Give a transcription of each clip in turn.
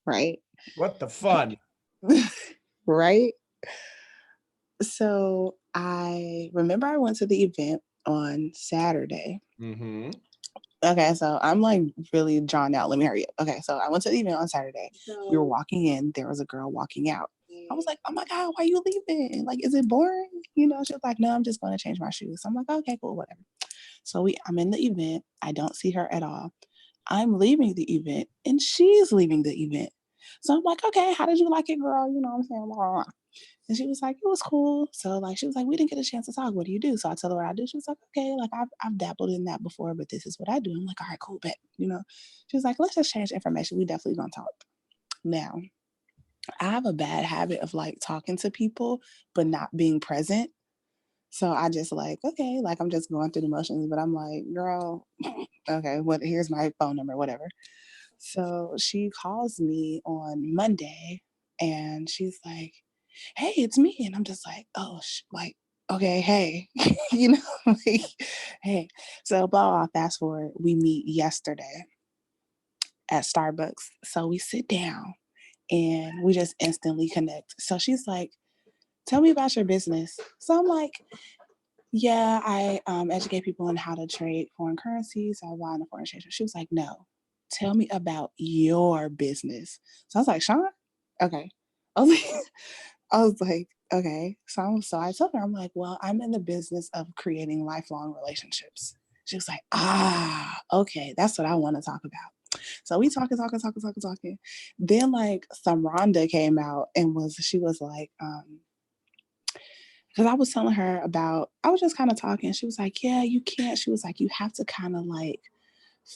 right? What the fun? Right? So I remember I went to the event on Saturday. Mm-hmm. Okay, so I'm like really drawn out. Let me hurry up. Okay, so I went to the event on Saturday. We were walking in. There was a girl walking out. I was like, oh my God, why are you leaving? Like, is it boring? You know, she was like, no, I'm just going to change my shoes. So I'm like, okay, cool, whatever. So I'm in the event. I don't see her at all. I'm leaving the event and she's leaving the event. So I'm like, okay, how did you like it, girl? You know what I'm saying? Blah, blah, blah. And she was like, it was cool. So like she was like, we didn't get a chance to talk. What do you do? So I tell her what I do. She was like, okay, like I've dabbled in that before, but this is what I do. I'm like, all right, cool, bet. You know, she was like, let's just change information. We definitely gonna talk. Now, I have a bad habit of like talking to people but not being present. So I just like, okay, like I'm just going through the motions, but I'm like, girl, okay, what here's my phone number, whatever. So she calls me on Monday and she's like, hey, it's me. And I'm just like, oh, like, okay, hey, you know, like, hey. So, blah, blah, fast forward, we meet yesterday at Starbucks. So we sit down and we just instantly connect. So she's like, tell me about your business. So I'm like, yeah, I educate people on how to trade foreign currencies. I buy in the foreign exchange. She was like, no, tell me about your business. So I was like, Sean, okay. I was like, I was like, okay. So I told her, I'm like, well, I'm in the business of creating lifelong relationships. She was like, okay, that's what I want to talk about. So we talking. Then like Samronda came out and she was like, because I was telling her about, I was just kind of talking. She was like, yeah, you can't. She was like, you have to kind of like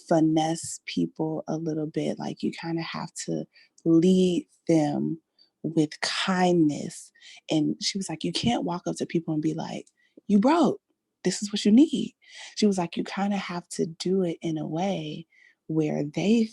finesse people a little bit. Like you kind of have to lead them with kindness. And she was like, you can't walk up to people and be like, you broke. This is what you need. She was like, you kind of have to do it in a way where they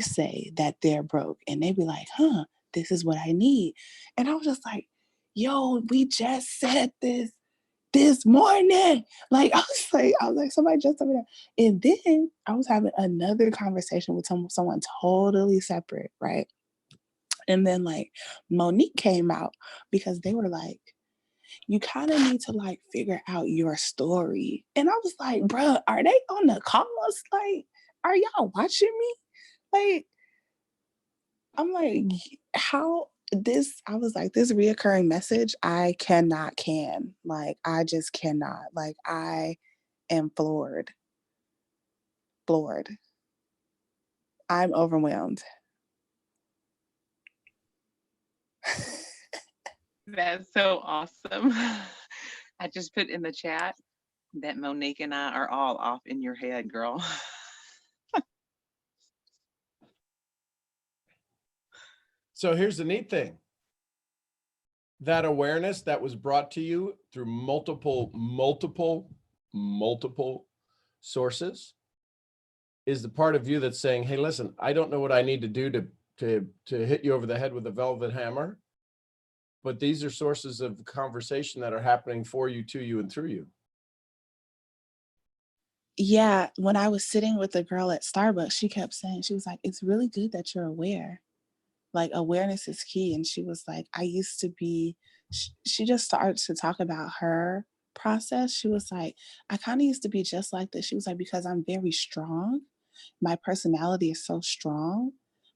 say that they're broke and they be like, huh, this is what I need. And I was just like, yo, we just said this morning. Like I was like, somebody just told me that. And then I was having another conversation with someone totally separate, right? And then like Monique came out because they were like, you kind of need to like figure out your story. And I was like, bro, are they on the calls? Like, are y'all watching me? Like, I'm like, how this, I was like, this reoccurring message, I cannot can. Like, I just cannot. Like, I am floored. Floored. I'm overwhelmed. That's so awesome. I just put in the chat that Monique and I are all off in your head, girl. So here's the neat thing. That awareness that was brought to you through multiple sources is the part of you that's saying, hey, listen, I don't know what I need to do to hit you over the head with a velvet hammer, but these are sources of conversation that are happening for you, to you, and through you. Yeah, when I was sitting with the girl at Starbucks, she kept saying, she was like, it's really good that you're aware. Like, awareness is key. And she was like, I used to be, she just started to talk about her process. She was like, I kind of used to be just like this. She was like, because I'm very strong. My personality is so strong,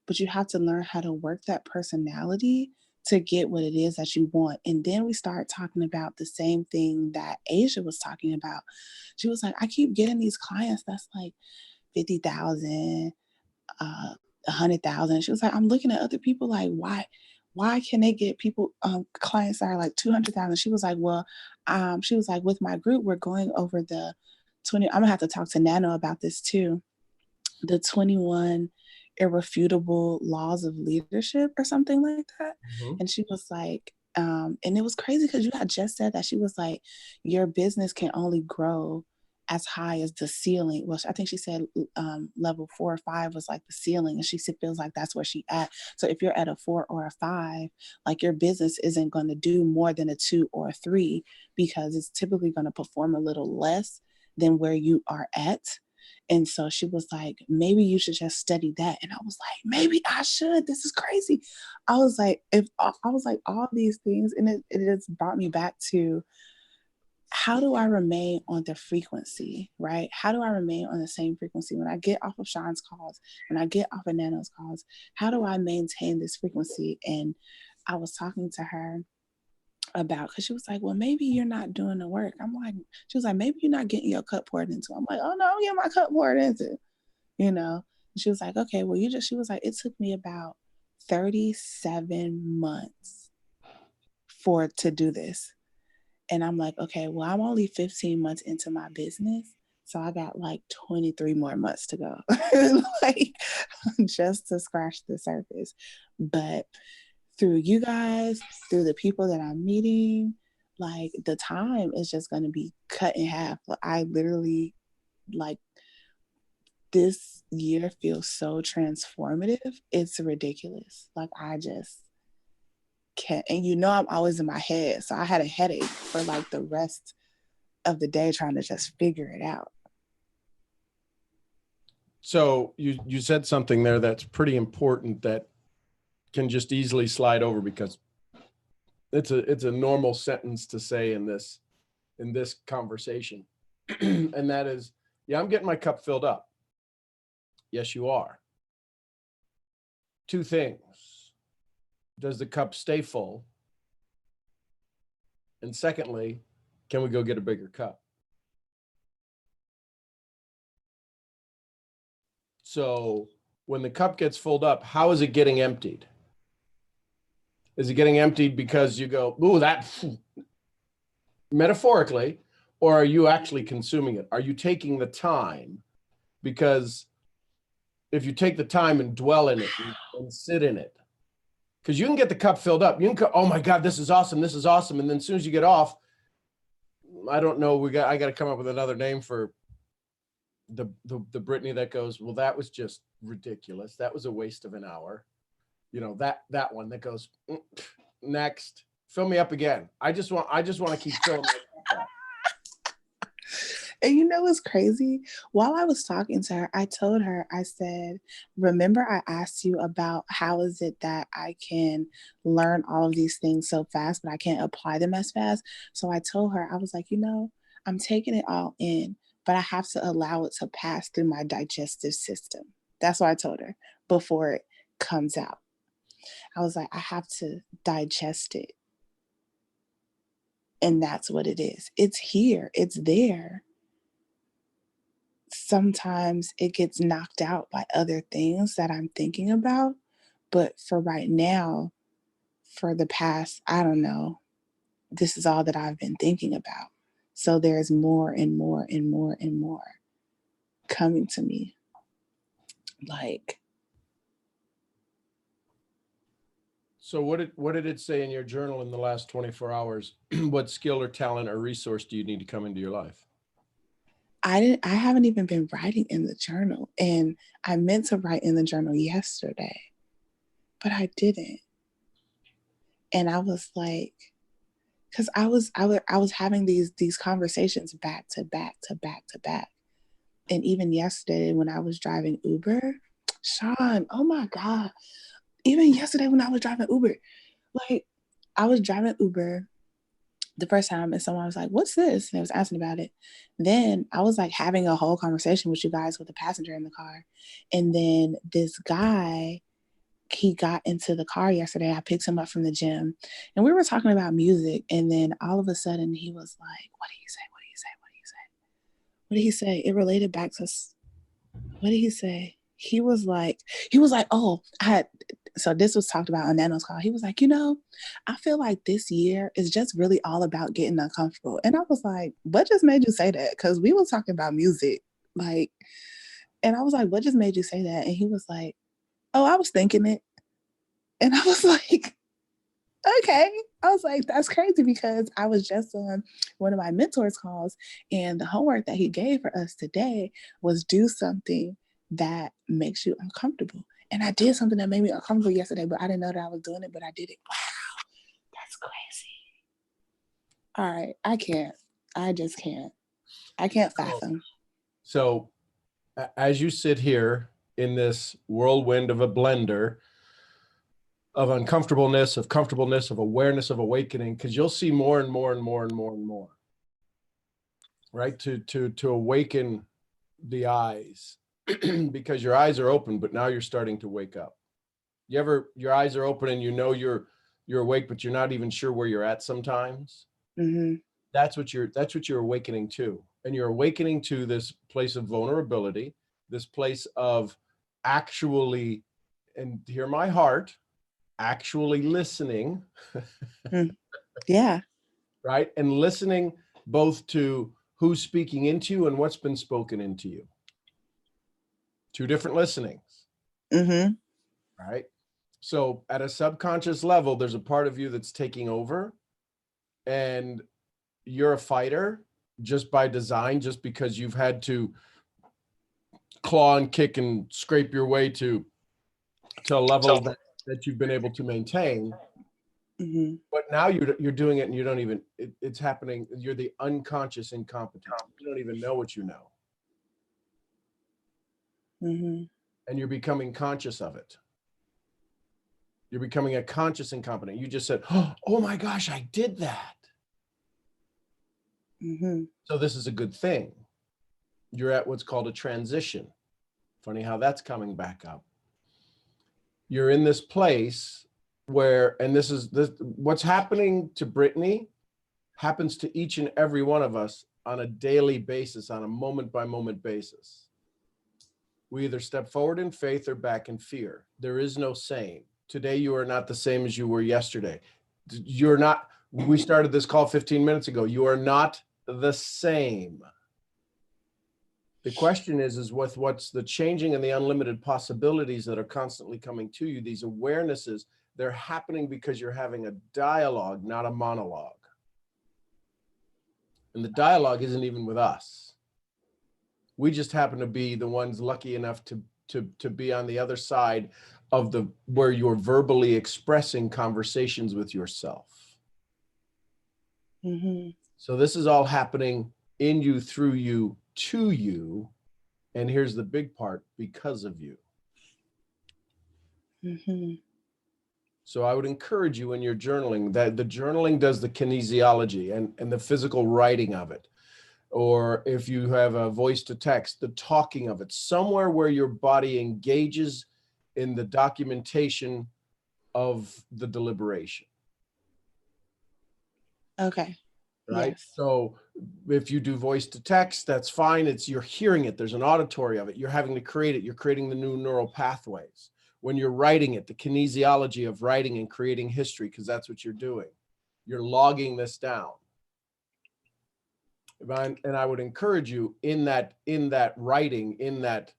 but you have to learn how to work that personality to get what it is that you want. And then we started talking about the same thing that Asia was talking about. She was like, I keep getting these clients that's like 50,000, 100,000. She was like, I'm looking at other people like, why can they get people clients that are like 200,000? She was like, well, she was like, with my group, we're going over the 20. I'm gonna have to talk to Nano about this too. The 21 irrefutable laws of leadership or something like that. Mm-hmm. And she was like, and it was crazy because you had just said that. She was like, your business can only grow as high as the ceiling. Well, I think she said level 4 or 5 was like the ceiling, and she feels like that's where she at. So if you're at a 4 or a 5, like your business isn't going to do more than a 2 or a 3 because it's typically going to perform a little less than where you are at. And so she was like, maybe you should just study that. And I was like, maybe I should. This is crazy. I was like, all these things. And it just brought me back to, how do I remain on the frequency, right? How do I remain on the same frequency when I get off of Sean's calls, when I get off of Nano's calls? How do I maintain this frequency? And I was talking to her about, because she was like, well, maybe you're not doing the work. I'm like, she was like, maybe you're not getting your cup poured into. I'm like, oh no, I'm getting my cup poured into, you know? And she was like, okay, well, she was like, it took me about 37 months to do this. And I'm like, okay, well, I'm only 15 months into my business. So I got like 23 more months to go, like just to scratch the surface. But through you guys, through the people that I'm meeting, like the time is just going to be cut in half. I literally, like, this year feels so transformative. It's ridiculous. Like, I just can't. And I'm always in my head. So I had a headache for like the rest of the day trying to just figure it out. So you said something there that's pretty important that can just easily slide over, because it's a normal sentence to say in this conversation. And that is, yeah, I'm getting my cup filled up. Yes, you are. Two things. Does the cup stay full? And secondly, can we go get a bigger cup? So when the cup gets filled up, how is it getting emptied? Is it getting emptied because you go, ooh, that, metaphorically, or are you actually consuming it? Are you taking the time? Because if you take the time and dwell in it and sit in it, because you can get the cup filled up. You can go, oh my God, this is awesome. This is awesome. And then as soon as you get off, I don't know, I got to come up with another name for the Brittany that goes, well, that was just ridiculous. That was a waste of an hour. That one that goes, next, fill me up again. I just want to keep filling my cup up. And what's crazy? While I was talking to her, I told her, I said, remember I asked you about how is it that I can learn all of these things so fast, but I can't apply them as fast? So I told her, I was like, I'm taking it all in, but I have to allow it to pass through my digestive system. That's what I told her before it comes out. I was like, I have to digest it. And that's what it is. It's here. It's there. Sometimes it gets knocked out by other things that I'm thinking about. But for right now, for the past, I don't know, this is all that I've been thinking about. So there's more and more and more and more coming to me. Like, so what did it say in your journal in the last 24 hours? What skill or talent or resource do you need to come into your life? I haven't even been writing in the journal, and I meant to write in the journal yesterday, but I didn't. And I was like, because I was having these conversations back to back to back to back. And even yesterday when I was driving Uber, Sean, oh my God. Even yesterday when I was driving Uber, like I was driving Uber the first time and someone was like, what's this? And they was asking about it. Then I was like having a whole conversation with you guys with a passenger in the car. And then this guy, he got into the car yesterday. I picked him up from the gym and we were talking about music. And then all of a sudden he was like, what did he say? What did he say? What did he say? What did he say? It related back to, what did he say? He was like, oh, so this was talked about on Nano's call. He was like, I feel like this year is just really all about getting uncomfortable. And I was like, what just made you say that? Because we were talking about music. Like, and I was like, what just made you say that? And he was like, oh, I was thinking it. And I was like, okay. I was like, that's crazy because I was just on one of my mentors' calls and the homework that he gave for us today was do something that makes you uncomfortable. And I did something that made me uncomfortable yesterday, but I didn't know that I was doing it, but I did it. Wow, that's crazy. All right, I just can't. I can't fathom. So as you sit here in this whirlwind of a blender of uncomfortableness, of comfortableness, of awareness, of awakening, because you'll see more and more and more and more and more, right? To awaken the eyes, because your eyes are open, but now you're starting to wake up. Your eyes are open and you know you're awake, but you're not even sure where you're at sometimes. Mm-hmm. That's what you're awakening to. And you're awakening to this place of vulnerability, this place of actually, and hear my heart, actually listening. Yeah. Right? And listening both to who's speaking into you and what's been spoken into you. Two different listenings. Mm-hmm. Right? So at a subconscious level, there's a part of you that's taking over, and you're a fighter just by design, just because you've had to claw and kick and scrape your way to a level that you've been able to maintain. Mm-hmm. But now you're doing it and you don't even, it's happening. You're the unconscious incompetent. You don't even know what you know. Mm-hmm. And you're becoming conscious of it. You're becoming a conscious incompetent. You just said, oh my gosh, I did that. Mm-hmm. So this is a good thing. You're at what's called a transition. Funny how that's coming back up. You're in this place where, and this what's happening to Brittany happens to each and every one of us on a daily basis, on a moment by moment basis. We either step forward in faith or back in fear. There is no same. Today, you are not the same as you were yesterday. You're not, we started this call 15 minutes ago. You are not the same. The question is with what's the changing and the unlimited possibilities that are constantly coming to you, these awarenesses, they're happening because you're having a dialogue, not a monologue. And the dialogue isn't even with us. We just happen to be the ones lucky enough to be on the other side of where you're verbally expressing conversations with yourself. Mm-hmm. So this is all happening in you, through you, to you. And here's the big part, because of you. Mm-hmm. So I would encourage you in your journaling, that the journaling does the kinesiology and the physical writing of it. Or if you have a voice to text, the talking of it, somewhere where your body engages in the documentation of the deliberation. Okay. Right. Yes. So if you do voice to text, that's fine. You're hearing it. There's an auditory of it. You're having to create it. You're creating the new neural pathways. When you're writing it, the kinesiology of writing and creating history, because that's what you're doing. You're logging this down. And I would encourage you in that writing, in that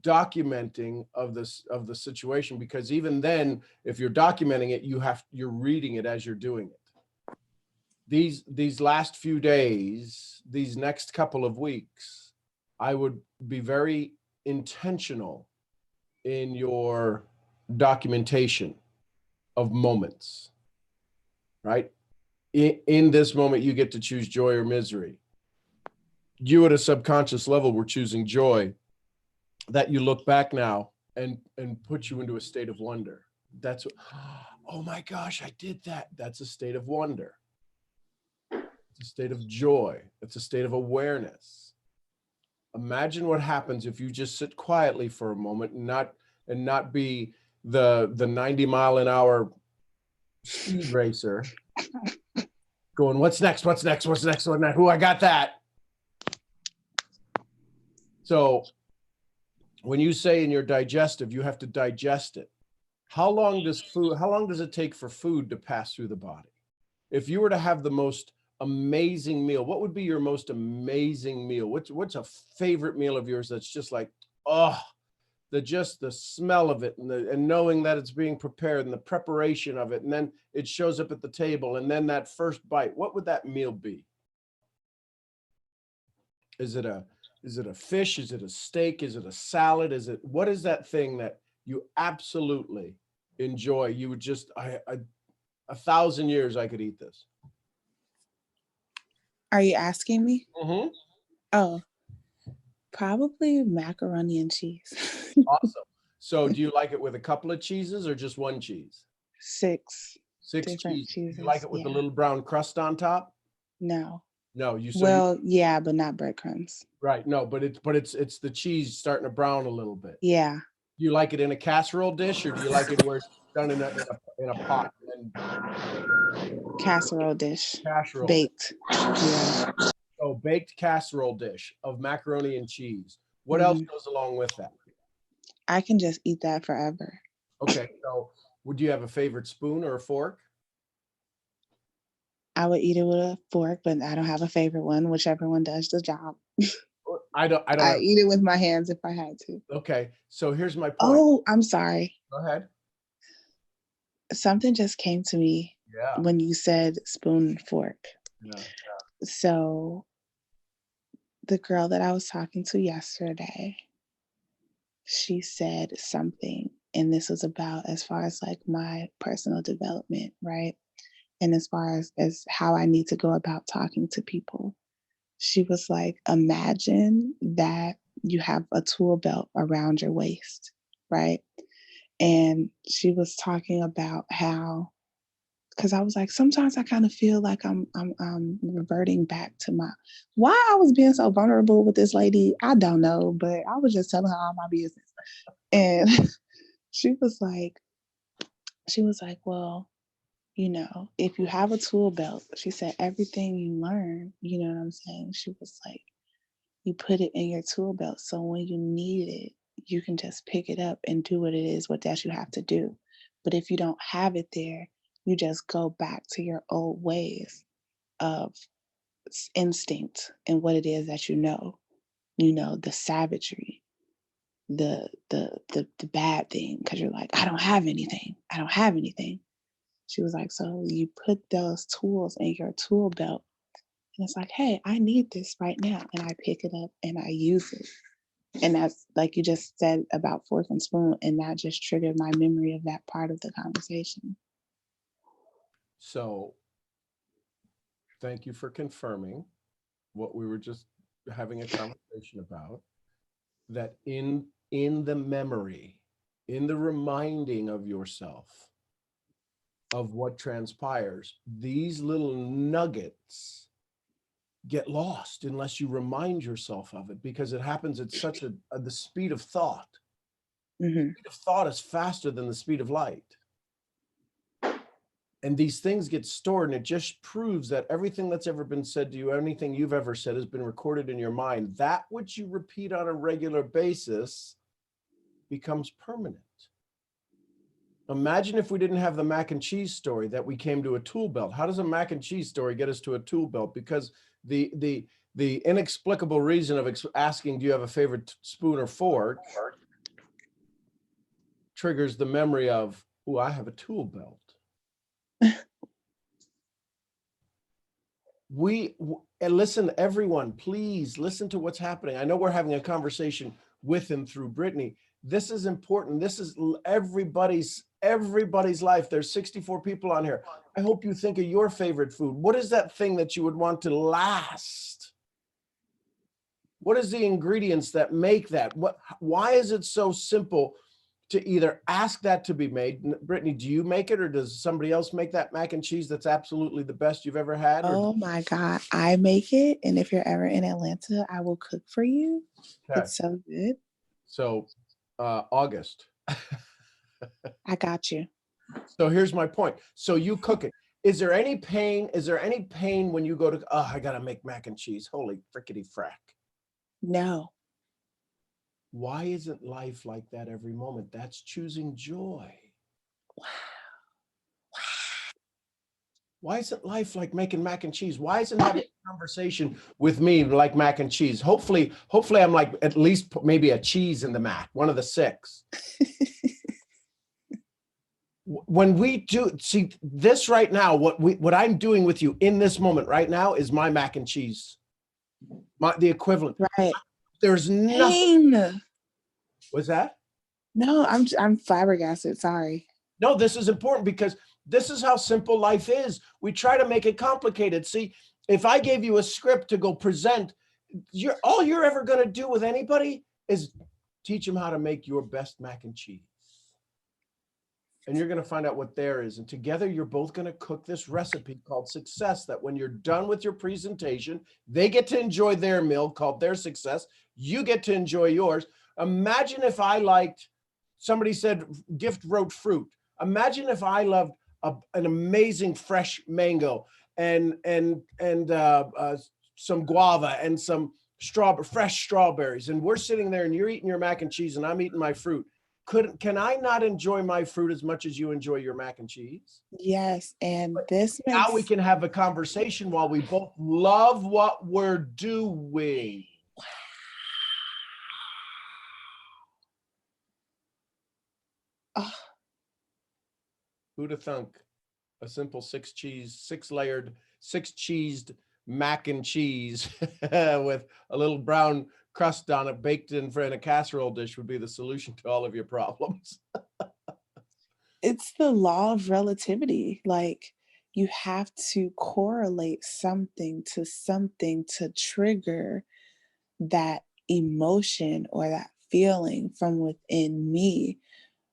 documenting of the situation, because even then, if you're documenting it, you're reading it as you're doing it. These last few days, these next couple of weeks, I would be very intentional in your documentation of moments, right? In this moment, you get to choose joy or misery. You at a subconscious level were choosing joy, that you look back now and put you into a state of wonder. That's what, oh my gosh, I did that. That's a state of wonder. It's a state of joy. It's a state of awareness. Imagine what happens if you just sit quietly for a moment and not be the 90-mile-an-hour speed racer going, what's next? What's next? What's next? What's next? Who, I got that. So when you say in your digestive, you have to digest it. How long does it take for food to pass through the body? If you were to have the most amazing meal, what would be your most amazing meal? What's a favorite meal of yours that's just like, oh, the smell of it and knowing that it's being prepared and the preparation of it, and then it shows up at the table, and then that first bite, what would that meal be? Is it a fish? Is it a steak? Is it a salad? What is that thing that you absolutely enjoy? You would just, 1,000 years I could eat this. Are you asking me? Mm-hmm. Oh, Probably macaroni and cheese. Awesome. So do you like it with a couple of cheeses or just one cheese? 6 Six different cheeses. Do you like cheeses. it with the Yeah. little brown crust on top? No. No, you Well, yeah, but not breadcrumbs. right. No, but it's the cheese starting to brown a little bit. Yeah. Do you like it in a casserole dish or do you like it where it's done in a pot and Casserole dish. casserole dish? Baked. Yeah. So baked casserole dish of macaroni and cheese. What else Mhm. goes along with that? I can just eat that forever. Okay, so would you have a favorite spoon or a fork? I would eat it with a fork, but I don't have a favorite one. Whichever one does the job. I don't I have, eat it with my hands if I had to. okay, so here's my point. Oh, I'm sorry. Go ahead. Something just came to me Yeah. when you said spoon and fork. Yeah. So the girl that I was talking to yesterday, she said something, and this was about as far as like my personal development, right? And as far as how I need to go about talking to people. She was like, imagine that you have a tool belt around your waist, right? And she was talking about how, because I was like, sometimes I kind of feel like I'm reverting back to my, why I was being so vulnerable with this lady, I don't know, but I was just telling her all my business. And she was like, well, if you have a tool belt, she said, everything you learn, you know what I'm saying? She was like, you put it in your tool belt. So when you need it, you can just pick it up and do what it is, what that you have to do. But if you don't have it there, you just go back to your old ways of instinct and what it is that the savagery, the bad thing, because you're like, I don't have anything. I don't have anything. She was like, so you put those tools in your tool belt. And it's like, hey, I need this right now. And I pick it up and I use it. And that's like you just said about fork and spoon. And that just triggered my memory of that part of the conversation. So thank you for confirming what we were just having a conversation about, that in the memory, in the reminding of yourself of what transpires, these little nuggets get lost unless you remind yourself of it, because it happens at such the speed of thought. Mm-hmm. The speed of thought is faster than the speed of light. And these things get stored, and it just proves that everything that's ever been said to you, anything you've ever said, has been recorded in your mind. That which you repeat on a regular basis becomes permanent. Imagine if we didn't have the mac and cheese story, that we came to a tool belt. How does a mac and cheese story get us to a tool belt? Because the inexplicable reason of asking, do you have a favorite spoon or fork, triggers the memory of, oh, I have a tool belt. And listen, everyone, please listen to what's happening. I know we're having a conversation with and through Brittany. This is important. This is everybody's life. There's 64 people on here. I hope you think of your favorite food. What is that thing that you would want to last? What is the ingredients that make that? Why is it so simple to either ask that to be made? Brittany, do you make it, or does somebody else make that mac and cheese that's absolutely the best you've ever had? Oh my God, I make it. And if you're ever in Atlanta, I will cook for you. Okay. It's so good. So August. I got you. So here's my point. So you cook it. Is there any pain? When you go to, I got to make mac and cheese? Holy frickety frack. No. Why isn't life like that every moment? That's choosing joy. Wow. Why isn't life like making mac and cheese? Why isn't having a conversation with me like mac and cheese? Hopefully I'm like at least maybe a cheese in the mac, one of the 6. When we do see this right now, what I'm doing with you in this moment right now is my mac and cheese, the equivalent. Right. There's nothing. What's that? No, I'm flabbergasted. Sorry. No, this is important because this is how simple life is. We try to make it complicated. See, if I gave you a script to go present all you're ever going to do with anybody is teach them how to make your best mac and cheese. And you're going to find out what there is. And together, you're both going to cook this recipe called success, that when you're done with your presentation, they get to enjoy their meal called their success. You get to enjoy yours. Imagine if I liked, somebody said, gift wrote fruit. Imagine if I loved an amazing fresh mango and some guava and some fresh strawberries. And we're sitting there and you're eating your mac and cheese and I'm eating my fruit. Can I not enjoy my fruit as much as you enjoy your mac and cheese? Yes, and this Now makes we can have a conversation while we both love what we're doing. Who'd have thunk a simple six cheesed mac and cheese with a little brown crust on it baked in a casserole dish would be the solution to all of your problems. it's the law of relativity. Like, you have to correlate something to trigger that emotion or that feeling from within me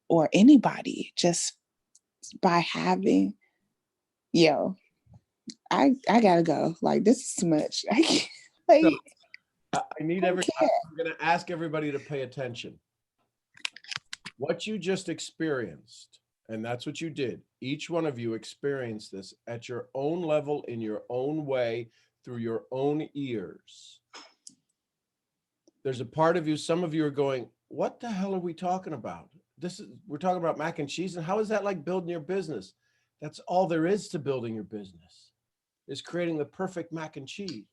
or anybody, just by having, I gotta go. Like, this is too much. I can't, like, So, I'm going to ask everybody to pay attention. What you just experienced, and that's what you did. Each one of you experienced this at your own level, in your own way, through your own ears. There's a part of you, some of you are going, what the hell are we talking about? We're talking about mac and cheese, and how is that like building your business? That's all there is to building your business, is creating the perfect mac and cheese.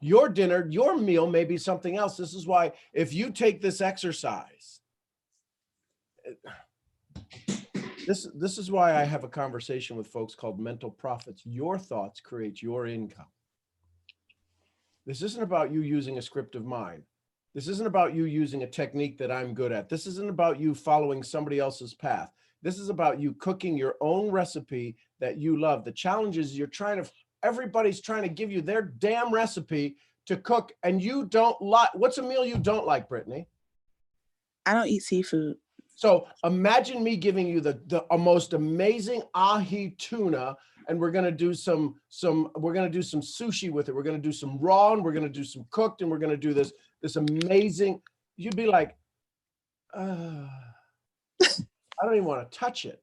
Your dinner, your meal may be something else. This is why if you take this exercise, this is why I have a conversation with folks called mental profits. Your thoughts create your income. This isn't about you using a script of mine. This isn't about you using a technique that I'm good at. This isn't about you following somebody else's path. This is about you cooking your own recipe that you love. The challenge is everybody's trying to give you their damn recipe to cook, and you don't like. What's a meal you don't like, Brittany? I don't eat seafood. So imagine me giving you the most amazing ahi tuna, and we're gonna do some sushi with it. We're gonna do some raw, and we're gonna do some cooked, and we're gonna do this amazing. You'd be like, I don't even want to touch it.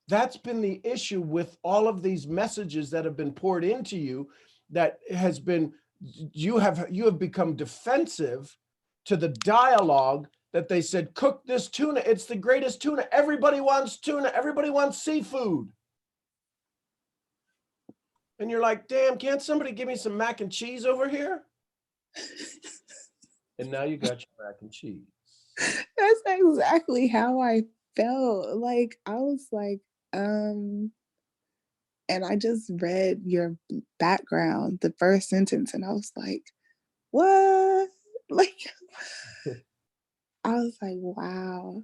That's been the issue with all of these messages that have been poured into you. That has been, you have become defensive to the dialogue that they said, cook this tuna. It's the greatest tuna. Everybody wants tuna. Everybody wants seafood. And you're like, damn, can't somebody give me some mac and cheese over here? And now you got your mac and cheese. That's exactly how I felt. Like, I was like, and I just read your background, the first sentence, and I was like, what? Like, I was like, wow.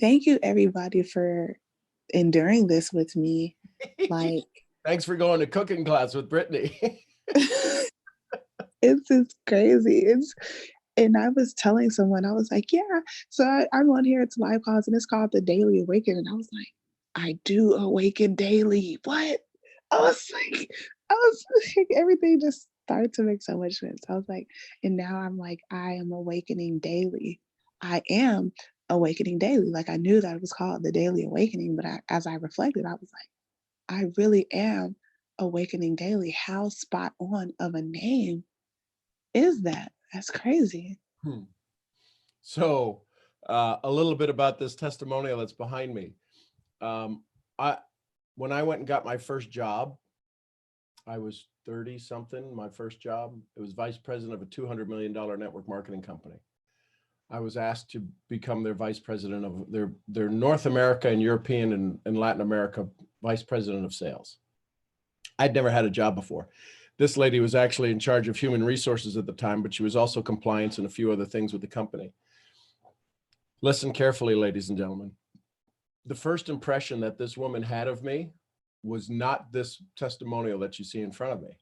Thank you, everybody, for enduring this with me. Like, thanks for going to cooking class with Brittany. it's just crazy. And I was telling someone, I was like, yeah, so I'm on here, it's live class, and it's called the Daily Awaken. And I was like, I do awaken daily. What? I was like, everything just started to make so much sense. I was like, and now I'm like, I am awakening daily. I am awakening daily. Like, I knew that it was called the Daily Awakening, but as I reflected, I was like, I really am awakening daily. How spot on of a name is that? That's crazy. So a little bit about this testimonial that's behind me. When I went and got my first job, I was 30 something, my first job. It was vice president of a $200 million network marketing company. I was asked to become their vice president of their North America and European and Latin America vice president of sales. I'd never had a job before. This lady was actually in charge of human resources at the time, but she was also compliance and a few other things with the company. Listen carefully, ladies and gentlemen. The first impression that this woman had of me was not this testimonial that you see in front of me.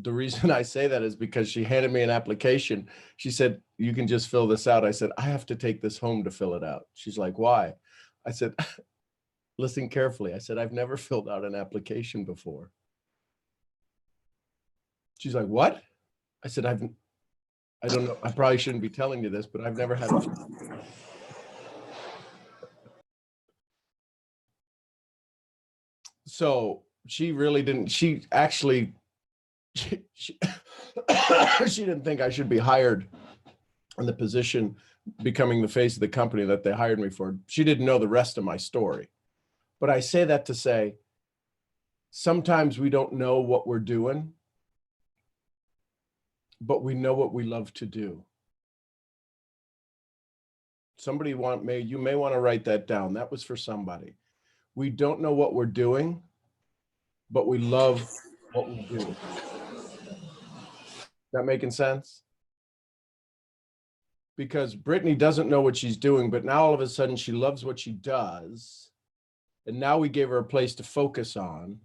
the reason I say that is because she handed me an application. She said, you can just fill this out. I said, I have to take this home to fill it out. She's like, why? I said, listen carefully. I said, I've never filled out an application before. She's like, what? I said, I don't know. I probably shouldn't be telling you this, but I've never had a. So she really didn't, she actually, she didn't think I should be hired in the position becoming the face of the company that they hired me for. She didn't know the rest of my story. But I say that to say, sometimes we don't know what we're doing, but we know what we love to do. You may want to write that down. That was for somebody. We don't know what we're doing, but we love what we do. That making sense? Because Brittany doesn't know what she's doing, but now all of a sudden she loves what she does. And now we gave her a place to focus on.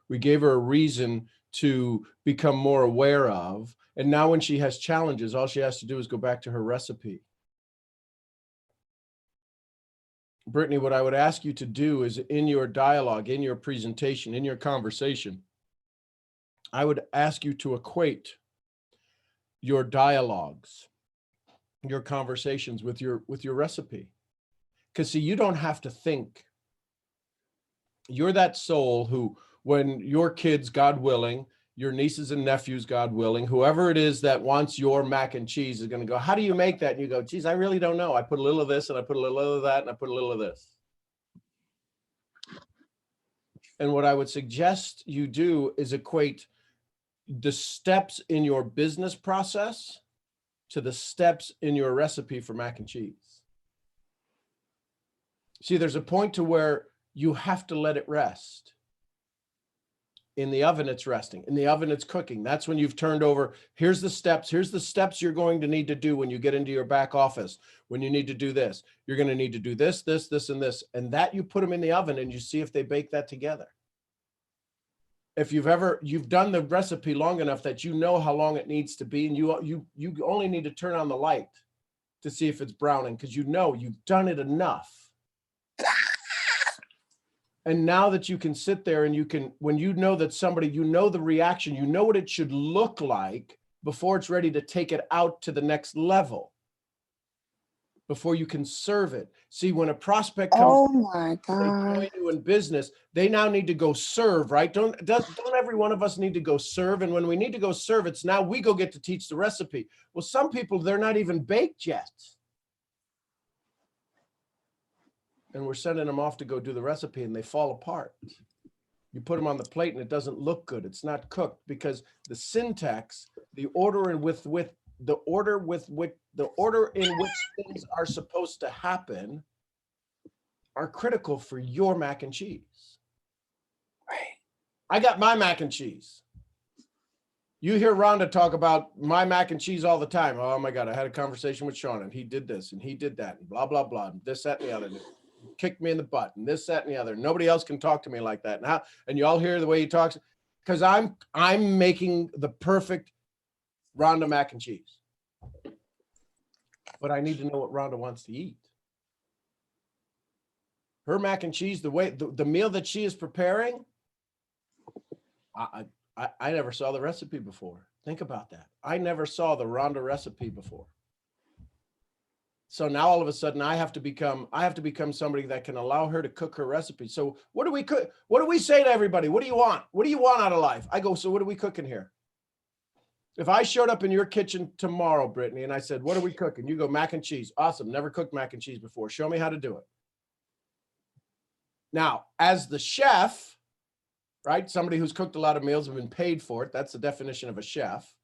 We gave her a reason to become more aware of. And now when she has challenges, all she has to do is go back to her recipe. Brittany, what I would ask you to do is in your dialogue, in your presentation, in your conversation, I would ask you to equate your dialogues, your conversations with your recipe. Because see, you don't have to think. You're that soul who, when your kids, God willing, your nieces and nephews, God willing, whoever it is that wants your mac and cheese is going to go, how do you make that? And you go, geez, I really don't know. I put a little of this and I put a little of that and I put a little of this. And what I would suggest you do is equate the steps in your business process to the steps in your recipe for mac and cheese. See, there's a point to where you have to let it rest. In the oven, it's resting. In the oven, it's cooking. That's when you've turned over. Here's the steps. Here's the steps you're going to need to do when you get into your back office. When you need to do this, you're going to need to do this, this, this, and this. And that you put them in the oven and you see if they bake that together. If you've done the recipe long enough that you know how long it needs to be, and you only need to turn on the light to see if it's browning because you know you've done it enough. And now that you can sit there and you can, when you know that somebody, you know the reaction, you know what it should look like before it's ready to take it out to the next level, before you can serve it. See, when a prospect comes, oh my they God. join you in business, they now need to go serve, right? Don't every one of us need to go serve? And when we need to go serve, it's now we go get to teach the recipe. Well, some people, they're not even baked yet. And we're sending them off to go do the recipe and they fall apart. You put them on the plate and it doesn't look good. It's not cooked because the syntax, the order in which things are supposed to happen are critical for your mac and cheese. Right. I got my mac and cheese. You hear Rhonda talk about my mac and cheese all the time. Oh my God, I had a conversation with Sean and he did this and he did that and blah, blah, blah, and this, that, and the other. Kicked me in the butt and this, that, and the other. Nobody else can talk to me like that. Now, and you all hear the way he talks because I'm making the perfect Rhonda mac and cheese. But I need to know what Rhonda wants to eat. Her mac and cheese, the way the meal that she is preparing, I never saw the recipe before. Think about that. I never saw the Rhonda recipe before. So now all of a sudden I have to become somebody that can allow her to cook her recipe. So what do we cook? What do we say to everybody? What do you want? What do you want out of life? I go, so what are we cooking here? If I showed up in your kitchen tomorrow, Brittany, and I said, what are we cooking? You go, mac and cheese. Awesome. Never cooked mac and cheese before. Show me how to do it. Now, as the chef, right? Somebody who's cooked a lot of meals and been paid for it. That's the definition of a chef.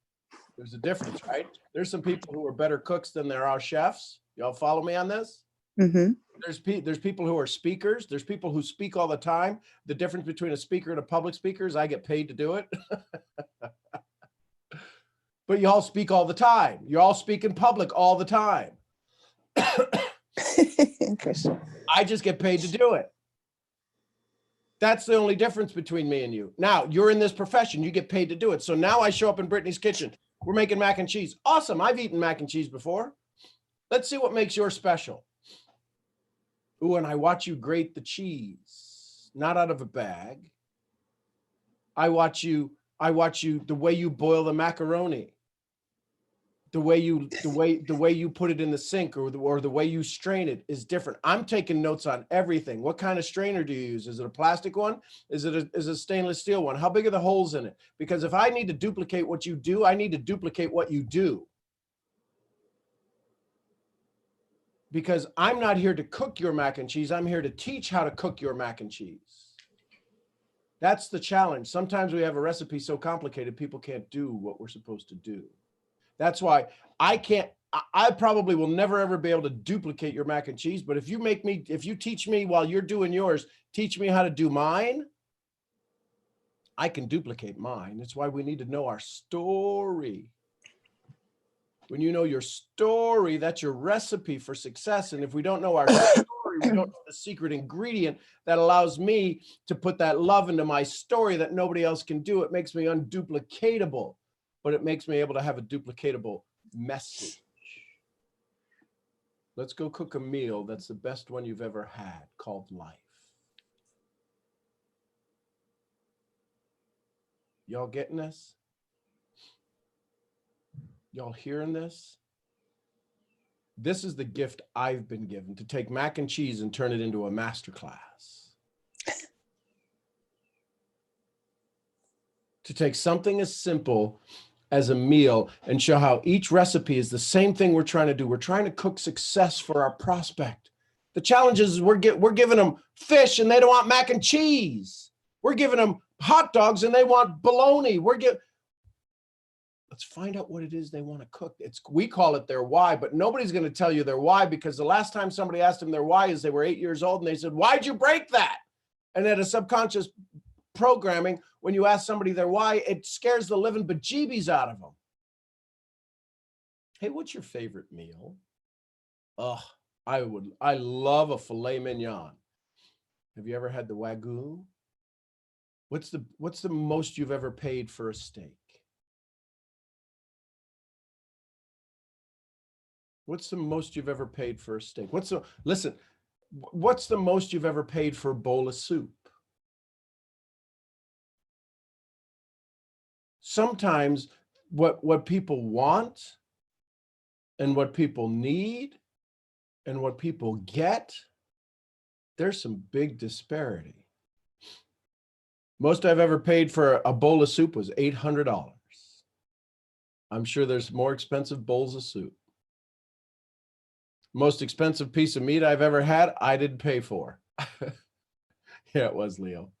There's a difference, right? There's some people who are better cooks than there are chefs. Y'all follow me on this? Mm-hmm. There's people who are speakers. There's people who speak all the time. The difference between a speaker and a public speaker is I get paid to do it. But y'all speak all the time. You all speak in public all the time. Christian. I just get paid to do it. That's the only difference between me and you. Now you're in this profession, you get paid to do it. So now I show up in Brittany's kitchen. We're making mac and cheese. Awesome. I've eaten mac and cheese before. Let's see what makes yours special. Ooh, and I watch you grate the cheese, not out of a bag. I watch you the way you boil the macaroni. The way you put it in the sink or the way you strain it is different. I'm taking notes on everything. What kind of strainer do you use? Is it a plastic one? Is it a stainless steel one? How big are the holes in it? Because if I need to duplicate what you do, I need to duplicate what you do. Because I'm not here to cook your mac and cheese. I'm here to teach how to cook your mac and cheese. That's the challenge. Sometimes we have a recipe so complicated, people can't do what we're supposed to do. That's why I probably will never, ever be able to duplicate your mac and cheese. But if you teach me while you're doing yours, teach me how to do mine, I can duplicate mine. That's why we need to know our story. When you know your story, that's your recipe for success. And if we don't know our story, we don't know the secret ingredient that allows me to put that love into my story that nobody else can do. It makes me unduplicatable. But it makes me able to have a duplicatable message. Let's go cook a meal that's the best one you've ever had, called life. Y'all getting this? Y'all hearing this? This is the gift I've been given, to take mac and cheese and turn it into a masterclass. To take something as simple as a meal and show how each recipe is the same thing we're trying to do. We're trying to cook success for our prospect. The challenge is we're giving them fish and they don't want mac and cheese. We're giving them hot dogs and they want bologna. Let's find out what it is they want to cook. We call it their why, but nobody's going to tell you their why, because the last time somebody asked them their why is they were 8 years old and they said, "Why'd you break that?" And at a subconscious programming, when you ask somebody their why, it scares the living bejeebies out of them. Hey, what's your favorite meal? Oh, I love a filet mignon. Have you ever had the Wagyu? What's the most you've ever paid for a steak? What's the most you've ever paid for a steak? What's the most you've ever paid for a bowl of soup? Sometimes what people want and what people need and what people get, there's some big disparity. Most I've ever paid for a bowl of soup was $800. I'm sure there's more expensive bowls of soup. Most expensive piece of meat I've ever had, I didn't pay for. Yeah, it was, Leo.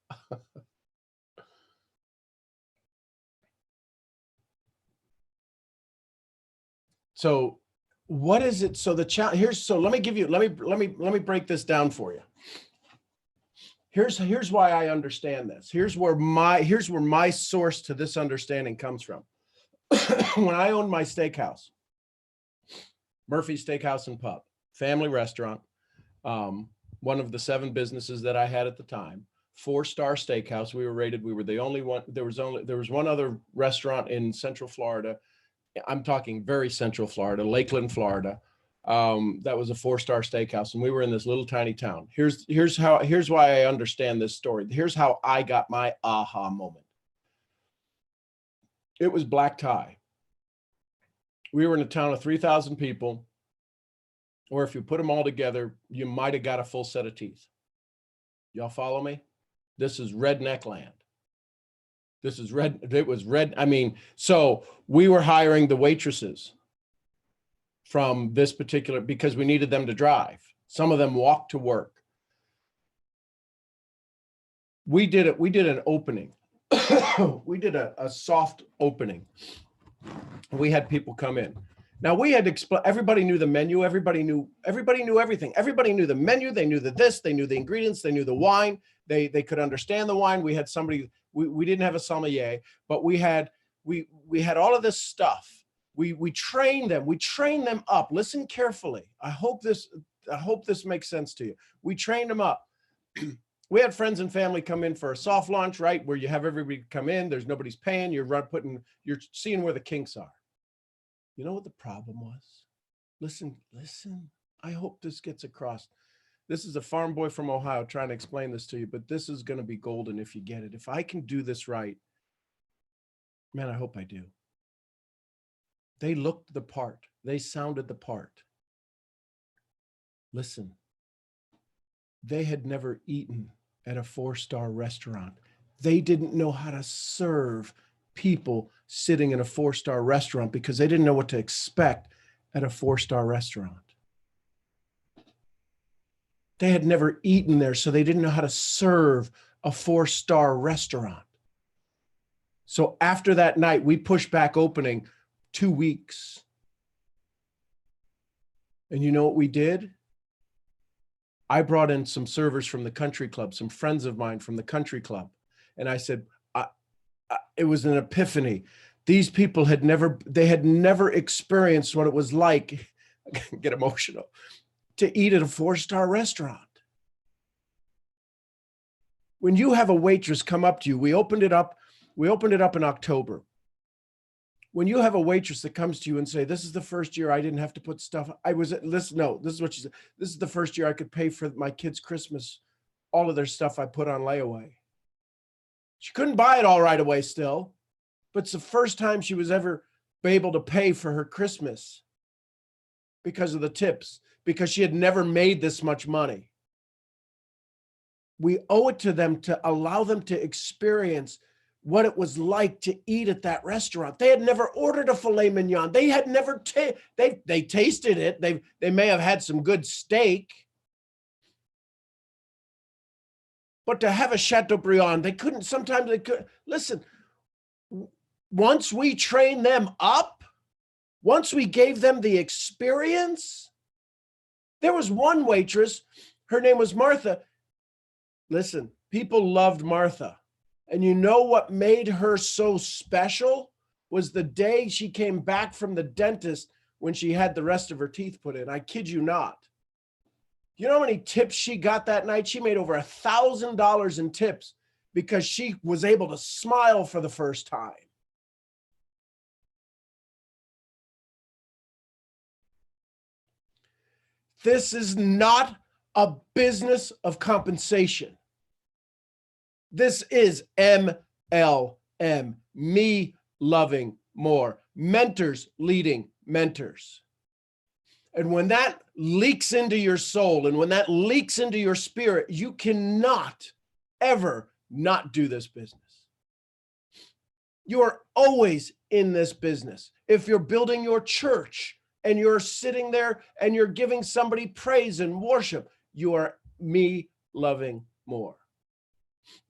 So what is it? So the challenge let me break this down for you. Here's why I understand this. Here's where my source to this understanding comes from. When I owned my steakhouse, Murphy's Steakhouse and Pub, family restaurant, one of the 7 businesses that I had at the time, 4-star steakhouse. We were the only one. There was one other restaurant in Central Florida. I'm talking very Central Florida, Lakeland, Florida. That was a 4-star steakhouse, and we were in this little tiny town. Here's why I understand this story. Here's how I got my aha moment. It was black tie. We were in a town of 3,000 people, or if you put them all together, you might have got a full set of teeth. Y'all follow me? This is redneck land. This is red. It was red. I mean, so we were hiring the waitresses from this particular, because we needed them to drive. Some of them walked to work. We did it. We did an opening. We did a soft opening. We had people come in. Now we had to everybody knew the menu. Everybody knew everything. Everybody knew the menu. They knew they knew the ingredients. They knew the wine. They could understand the wine. We had somebody, we didn't have a sommelier, but we had all of this stuff. We trained them. We trained them up. Listen carefully. I hope this makes sense to you. We trained them up. We had friends and family come in for a soft launch, right? Where you have everybody come in, there's nobody's paying, you're seeing where the kinks are. You know what the problem was? Listen, I hope this gets across. This is a farm boy from Ohio trying to explain this to you, but this is going to be golden if you get it. If I can do this right, man, I hope I do. They looked the part. They sounded the part. Listen, they had never eaten at a 4-star restaurant. They didn't know how to serve people sitting in a 4-star restaurant because they didn't know what to expect at a 4-star restaurant. They had never eaten there, so they didn't know how to serve a 4-star restaurant. So after that night, we pushed back opening 2 weeks. And you know what we did? I brought in some servers from the country club, some friends of mine from the country club. And I said, it was an epiphany. These people had never experienced what it was like, get emotional, to eat at a 4-star restaurant. When you have a waitress come up to you, we opened it up in October. When you have a waitress that comes to you and say, this is the first year I didn't have to put stuff, this is what she said. This is the first year I could pay for my kids' Christmas, all of their stuff I put on layaway. She couldn't buy it all right away still, but it's the first time she was ever able to pay for her Christmas because of the tips, because she had never made this much money. We owe it to them to allow them to experience what it was like to eat at that restaurant. They had never ordered a filet mignon. They had never, they tasted it. They may have had some good steak, but to have a Chateaubriand, sometimes they couldn't. Listen, once we trained them up, once we gave them the experience, there was one waitress, her name was Martha. Listen, people loved Martha. And you know what made her so special was the day she came back from the dentist when she had the rest of her teeth put in. I kid you not. You know how many tips she got that night? She made over $1,000 in tips because she was able to smile for the first time. This is not a business of compensation. This is MLM, me loving more, mentors leading mentors. And when that leaks into your soul and when that leaks into your spirit, you cannot ever not do this business. You are always in this business. If you're building your church and you're sitting there and you're giving somebody praise and worship, you are me loving more.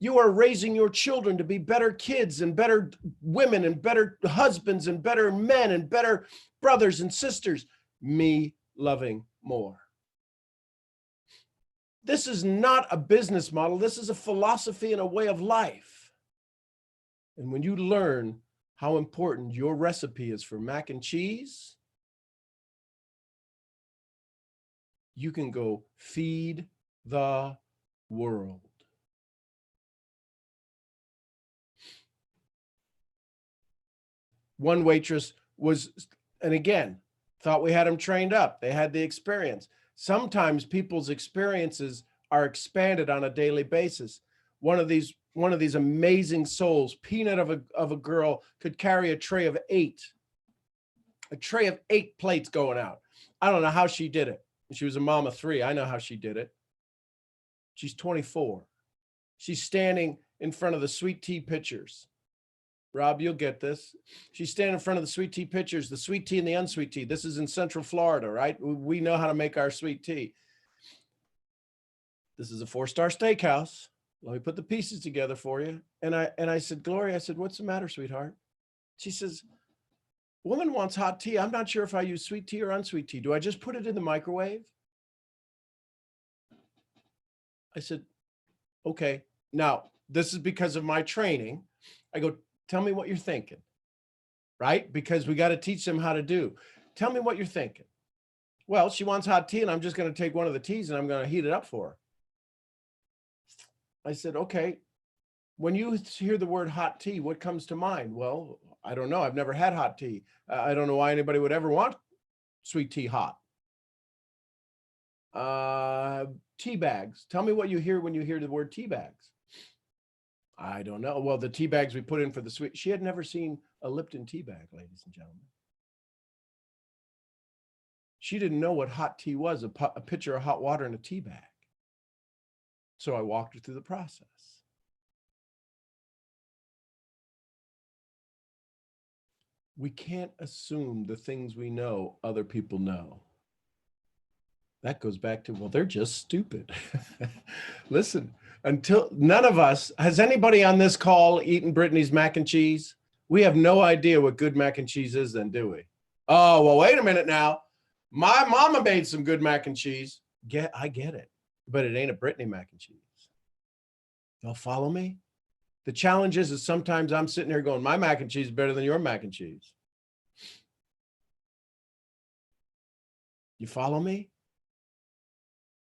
You are raising your children to be better kids and better women and better husbands and better men and better brothers and sisters. Me loving more. This is not a business model. This is a philosophy and a way of life. And when you learn how important your recipe is for mac and cheese, you can go feed the world. One waitress was, and again, thought we had them trained up. They had the experience. Sometimes people's experiences are expanded on a daily basis. One of these amazing souls, peanut of a girl, could carry a tray of 8 plates going out. I don't know how she did it. She was a mom of 3. I know how she did it. She's 24. She's standing in front of the sweet tea pitchers. Rob, you'll get this. She's standing in front of the sweet tea pitchers, the sweet tea and the unsweet tea. This is in Central Florida, right? We know how to make our sweet tea. This is a 4-star steakhouse. Let me put the pieces together for you. And I said, Gloria, I said, what's the matter, sweetheart? She says, woman wants hot tea. I'm not sure if I use sweet tea or unsweet tea. Do I just put it in the microwave? I said, okay. Now, this is because of my training. I go, tell me what you're thinking, right? Because we got to teach them how to do. Tell me what you're thinking. Well, she wants hot tea and I'm just going to take one of the teas and I'm going to heat it up for her. I said, okay, when you hear the word hot tea, what comes to mind? Well, I don't know. I've never had hot tea. I don't know why anybody would ever want sweet tea hot. Tea bags. Tell me what you hear when you hear the word tea bags. I don't know. Well, the tea bags we put in for the sweet. She had never seen a Lipton tea bag, ladies and gentlemen. She didn't know what hot tea was, a pitcher of hot water in a tea bag. So I walked her through the process. We can't assume the things we know other people know. That goes back to, well, they're just stupid. Listen, until none of us, has anybody on this call eaten Brittany's mac and cheese? We have no idea what good mac and cheese is then, do we? Oh, well, wait a minute now. My mama made some good mac and cheese. I get it, but it ain't a Brittany mac and cheese. Y'all follow me? The challenge is sometimes I'm sitting here going, my mac and cheese is better than your mac and cheese. You follow me?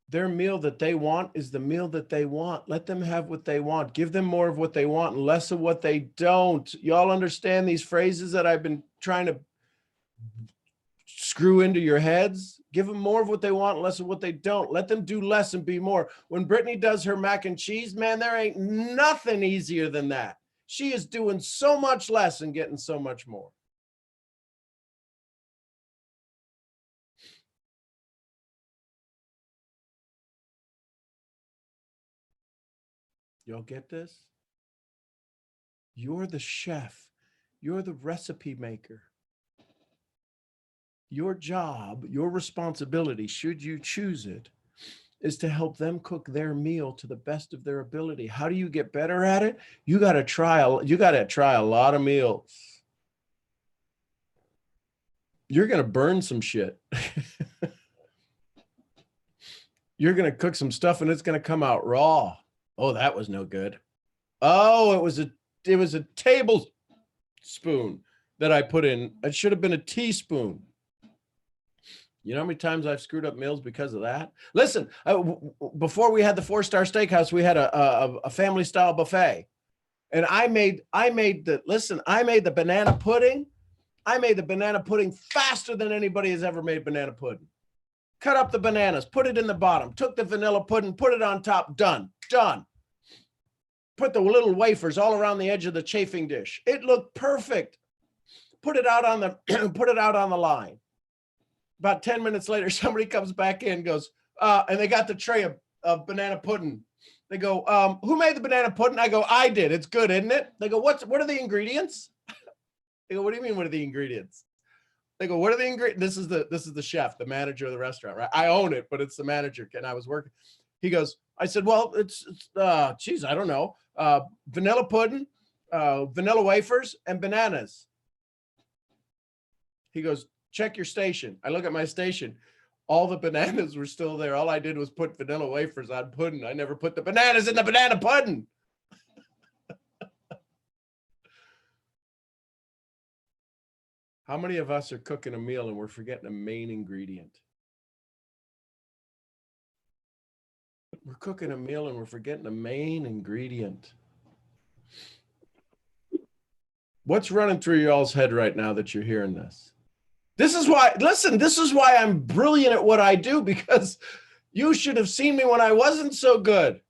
Their meal that they want is the meal that they want. Let them have what they want. Give them more of what they want and less of what they don't. Y'all understand these phrases that I've been trying to screw into your heads? Give them more of what they want, less of what they don't. Let them do less and be more. When Brittany does her mac and cheese, man, there ain't nothing easier than that. She is doing so much less and getting so much more. Y'all get this? You're the chef. You're the recipe maker. Your job, your responsibility, should you choose it, is to help them cook their meal to the best of their ability. How do you get better at it? You got to try a lot of meals. You're going to burn some shit. You're going to cook some stuff and it's going to come out raw. Oh, that was no good. Oh, it was a tablespoon that I put in. It should have been a teaspoon. You know how many times I've screwed up meals because of that? Listen, before we had the 4-star steakhouse, we had a family style buffet. And I made the banana pudding. I made the banana pudding faster than anybody has ever made banana pudding. Cut up the bananas, put it in the bottom, took the vanilla pudding, put it on top, done. Put the little wafers all around the edge of the chafing dish. It looked perfect. Put it out on the line. About 10 minutes later, somebody comes back in and goes, and they got the tray of banana pudding. They go, who made the banana pudding? I go, I did. It's good, isn't it? They go, what are the ingredients? They go, what do you mean, what are the ingredients? They go, what are the ingredients? This is the chef, the manager of the restaurant, right? I own it, but it's the manager, and I was working. He goes, I said, well, geez, I don't know. Vanilla pudding, vanilla wafers, and bananas. He goes, check your station. I look at my station. All the bananas were still there. All I did was put vanilla wafers on pudding. I never put the bananas in the banana pudding. How many of us are cooking a meal and we're forgetting a main ingredient? We're cooking a meal and we're forgetting a main ingredient. What's running through y'all's head right now that you're hearing this? This is why I'm brilliant at what I do, because you should have seen me when I wasn't so good.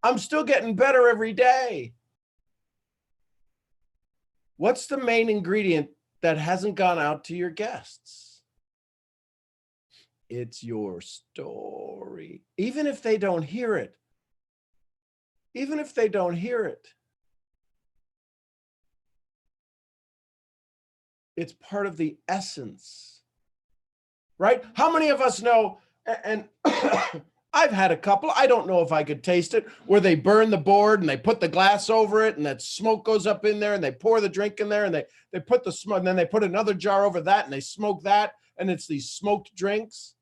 I'm still getting better every day. What's the main ingredient that hasn't gone out to your guests? It's your story. Even if they don't hear it. It's part of the essence, right? How many of us know, and I've had a couple, I don't know if I could taste it, where they burn the board and they put the glass over it and that smoke goes up in there and they pour the drink in there and they put the smoke, and then they put another jar over that and they smoke that, and it's these smoked drinks.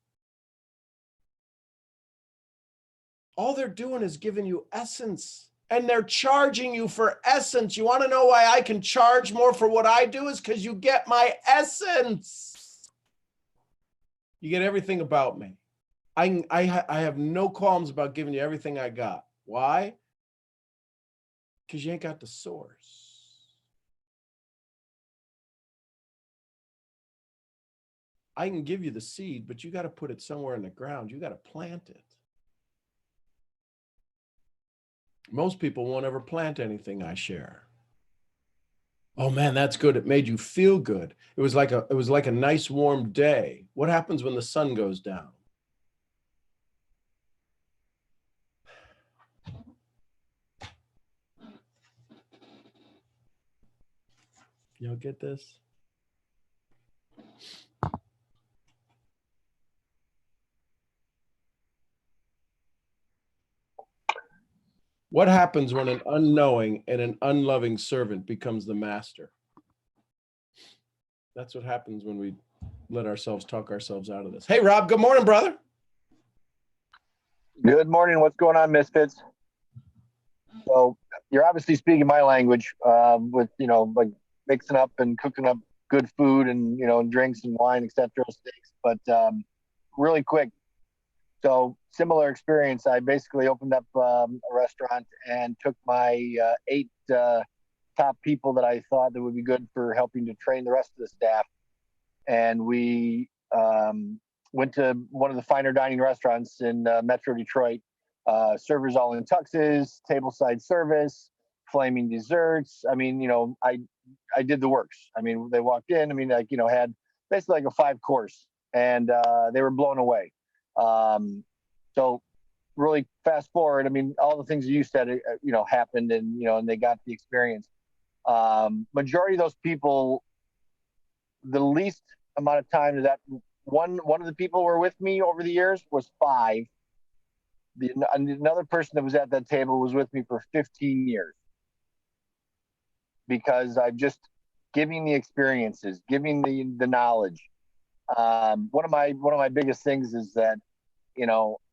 All they're doing is giving you essence. And they're charging you for essence. You want to know why I can charge more for what I do? Is because you get my essence. You get everything about me. I have no qualms about giving you everything I got. Why? Because you ain't got the source. I can give you the seed, but you got to put it somewhere in the ground. You got to plant it. Most people won't ever plant anything I share. Oh man, that's good. It made you feel good. It was like a nice warm day. What happens when the sun goes down? Y'all get this? What happens when an unknowing and an unloving servant becomes the master? That's what happens when we let ourselves talk ourselves out of this. Hey, Rob, good morning, brother. Good morning. What's going on, Misfits? So you're obviously speaking my language with, like mixing up and cooking up good food and, and drinks and wine, etc. steaks. But really quick, so similar experience. I basically opened up a restaurant and took my 8 top people that I thought that would be good for helping to train the rest of the staff. And we went to one of the finer dining restaurants in Metro Detroit. Servers all in tuxes, tableside service, flaming desserts. I mean, I did the works. I mean, they walked in. I mean, had basically like a 5-course, and they were blown away. So really fast forward. I mean, all the things you said, happened, and and they got the experience. Majority of those people, the least amount of time that one of the people were with me over the years was 5. Another person that was at that table was with me for 15 years, because I've just giving the experiences, giving the knowledge. One of my biggest things is that,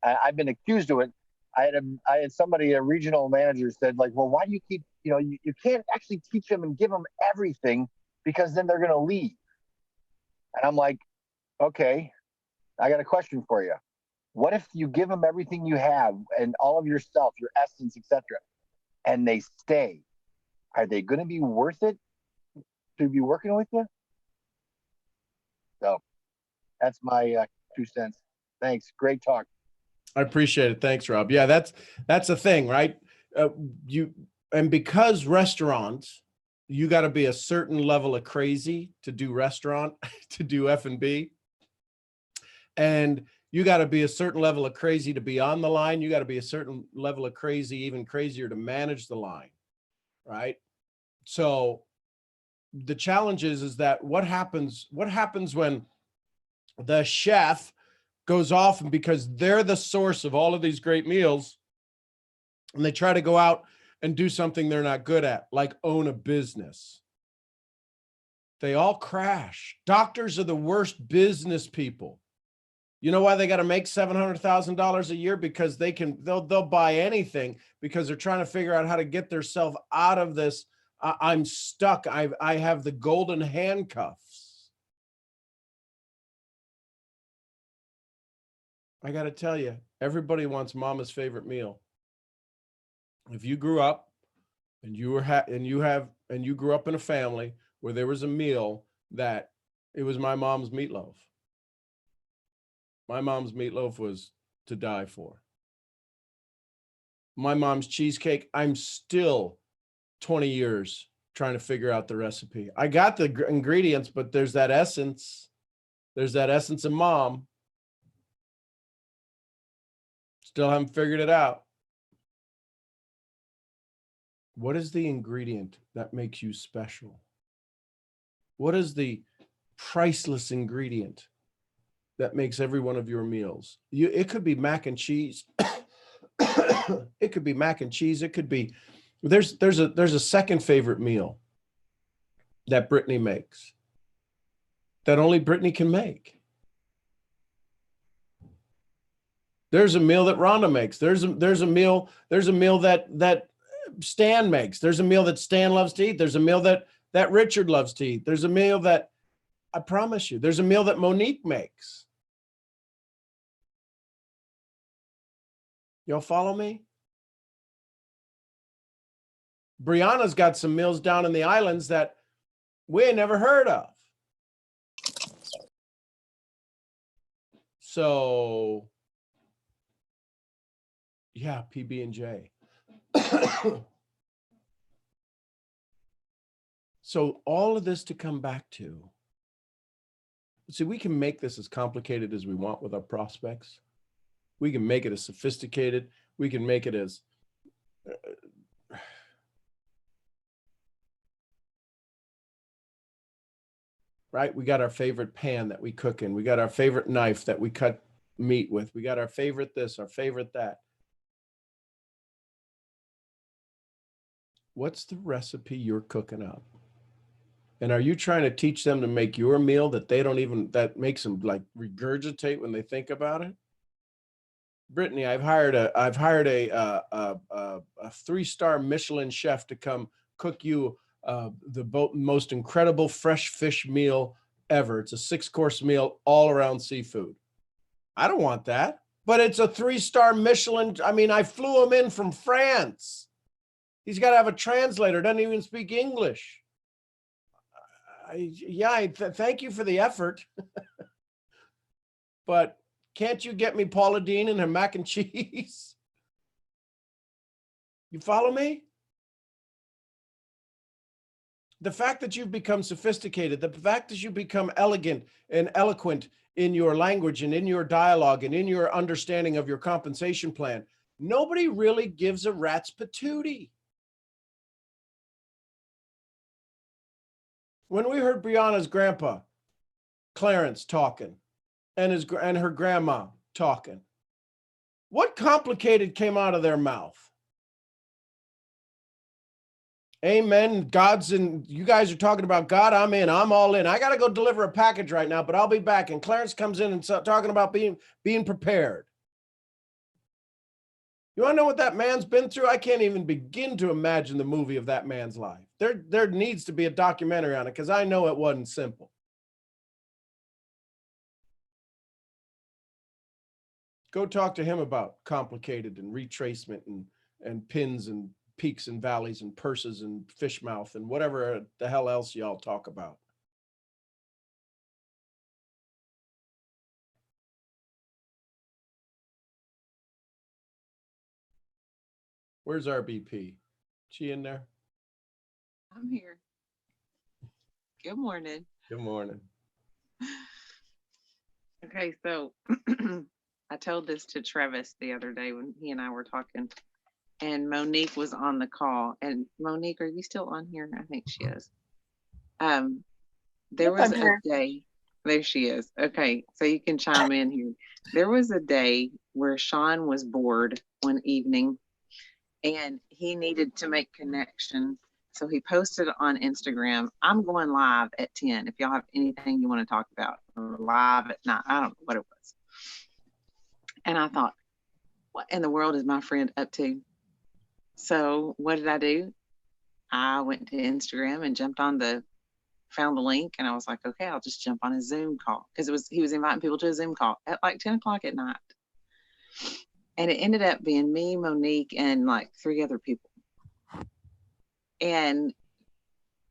I've been accused of it. I had somebody, a regional manager, said, like, well, why do you keep, you can't actually teach them and give them everything, because then they're going to leave. And I'm like, okay, I got a question for you. What if you give them everything you have and all of yourself, your essence, etc., and they stay? Are they going to be worth it to be working with you? So that's my 2 cents. Thanks. Great talk. I appreciate it. Thanks, Rob. Yeah, that's the thing, right? Because restaurants, you got to be a certain level of crazy to do restaurant, to do F&B. And you got to be a certain level of crazy to be on the line. You got to be a certain level of crazy, even crazier, to manage the line, right? So the challenge is that what happens when the chef goes off, and because they're the source of all of these great meals, and they try to go out and do something they're not good at, like own a business. They all crash. Doctors are the worst business people. You know why they got to make $700,000 a year? Because they'll buy anything, because they're trying to figure out how to get themselves out of this. I'm stuck. I have the golden handcuffs. I got to tell you, everybody wants mama's favorite meal. If you grew up and you grew up in a family where there was a meal that it was my mom's meatloaf. My mom's meatloaf was to die for. My mom's cheesecake, I'm still 20 years trying to figure out the recipe. I got the ingredients, but there's that essence. There's that essence of mom. Still haven't figured it out. What is the ingredient that makes you special? What is the priceless ingredient that makes every one of your meals? It could be mac and cheese. It could be mac and cheese. It could be, there's a second favorite meal that Brittany makes, that only Brittany can make. There's a meal that Rhonda makes. There's a meal that Stan makes. There's a meal that Stan loves to eat. There's a meal that Richard loves to eat. There's a meal that, I promise you, there's a meal that Monique makes. Y'all follow me? Brianna's got some meals down in the islands that we ain't never heard of. So, yeah, PB&J. So all of this to come back to, see, we can make this as complicated as we want with our prospects. We can make it as sophisticated. We can make it as right? We got our favorite pan that we cook in. We got our favorite knife that we cut meat with. We got our favorite this, our favorite that. What's the recipe you're cooking up? And are you trying to teach them to make your meal that they don't even, that makes them like regurgitate when they think about it? Brittany, I've hired a 3-star Michelin chef to come cook you the most incredible fresh fish meal ever. It's a 6-course meal all around seafood. I don't want that, but it's a 3-star Michelin. I mean, I flew him in from France. He's got to have a translator. Doesn't even speak English. Thank you for the effort. But can't you get me Paula Deen and her mac and cheese? You follow me? The fact that you've become sophisticated, the fact that you become elegant and eloquent in your language and in your dialogue and in your understanding of your compensation plan, nobody really gives a rat's patootie. When we heard Brianna's grandpa, Clarence, talking, and her grandma talking, what complicated came out of their mouth? Amen. You guys are talking about God. I'm in. I'm all in. I got to go deliver a package right now, but I'll be back. And Clarence comes in and talking about being prepared. You want to know what that man's been through? I can't even begin to imagine the movie of that man's life. There needs to be a documentary on it because I know it wasn't simple. Go talk to him about complicated and retracement and pins and peaks and valleys and purses and fish mouth and whatever the hell else y'all talk about. Where's RBP? She in there? I'm here. Good morning. Good morning. Okay, so I told this to Travis the other day when he and I were talking, and Monique was on the call. And Monique, are you still on here? I think she is. There was a day, there she is. Okay, so you can chime in here. There was a day where Sean was bored one evening and he needed to make connection. So he posted on Instagram, I'm going live at 10 if y'all have anything you want to talk about, or live at 9. I don't know what it was. And I thought, what in the world is my friend up to? So what did I do? I went to Instagram and found the link, and I was like, okay, I'll just jump on a Zoom call, because he was inviting people to a Zoom call at like 10 o'clock at night. And it ended up being me, Monique, and like 3 other people. And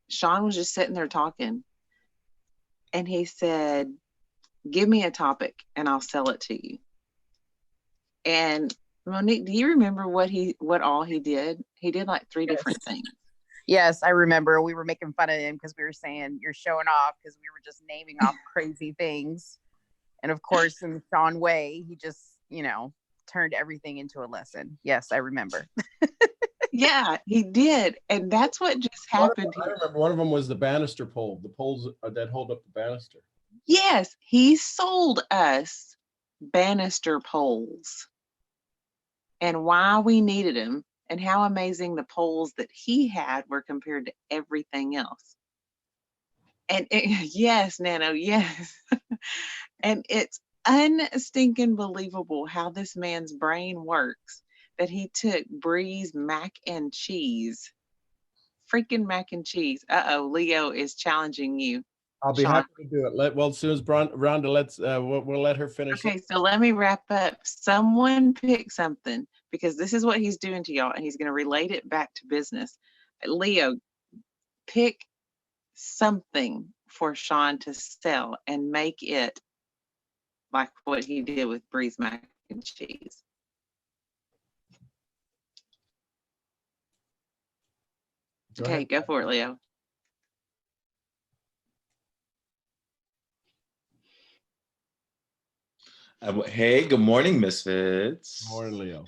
Sean was just sitting there talking, and he said, give me a topic and I'll sell it to you. And Monique, do you remember what all he did? He did like 3 different things. Yes, I remember. We were making fun of him because we were saying you're showing off, because we were just naming off crazy things. And of course, in Sean way, he just, turned everything into a lesson. Yes, I remember. Yeah, he did. And that's what just happened. I remember one of them was the banister pole, the poles that hold up the banister. Yes, he sold us banister poles and why we needed them and how amazing the poles that he had were compared to everything else. And yes, Nano, yes. And it's unstinking believable how this man's brain works, that he took Bree's Mac&Cheese, freaking Mac&Cheese. Leo is challenging you. I'll be happy to do it. As soon as Rhonda we'll let her finish. Okay, so let me wrap up. Someone pick something, because this is what he's doing to y'all, and he's going to relate it back to business. Leo, pick something for Sean to sell and make it like what he did with Bree's mac and cheese. Okay, go for it, Leo. Hey, good morning, Misfits. Morning, Leo.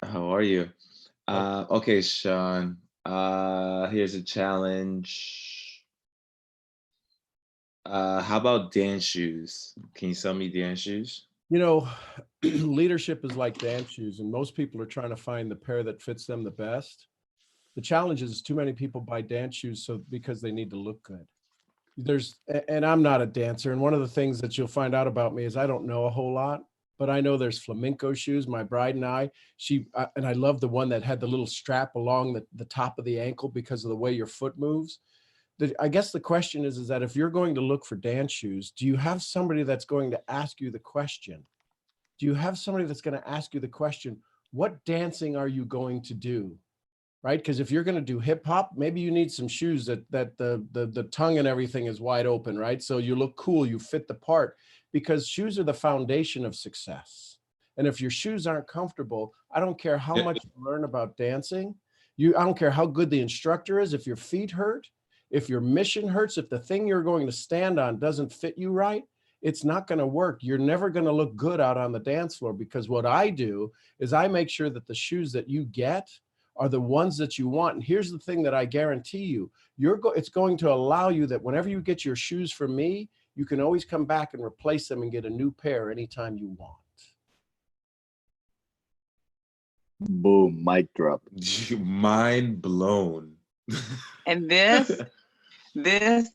How are you? Okay, Sean. Here's a challenge. How about dance shoes? Can you sell me dance shoes? You know, leadership is like dance shoes, and most people are trying to find the pair that fits them the best. The challenge is too many people buy dance shoes because they need to look good. And I'm not a dancer, and one of the things that you'll find out about me is I don't know a whole lot, but I know there's flamenco shoes. My bride and I, and I love the one that had the little strap along the top of the ankle because of the way your foot moves. I guess the question is that if you're going to look for dance shoes, do you have somebody that's going to ask you the question? Do you have somebody that's going to ask you the question, what dancing are you going to do? Right? Because if you're going to do hip hop, maybe you need some shoes that the tongue and everything is wide open, right? So you look cool, you fit the part, because shoes are the foundation of success. And if your shoes aren't comfortable, I don't care how much you learn about dancing. I don't care how good the instructor is. If your feet hurt, if your mission hurts, if the thing you're going to stand on doesn't fit you right, it's not going to work. You're never going to look good out on the dance floor, because what I do is I make sure that the shoes that you get are the ones that you want. And here's the thing that I guarantee you, it's going to allow you that whenever you get your shoes from me, you can always come back and replace them and get a new pair anytime you want. Boom, mic drop. Mind blown. And this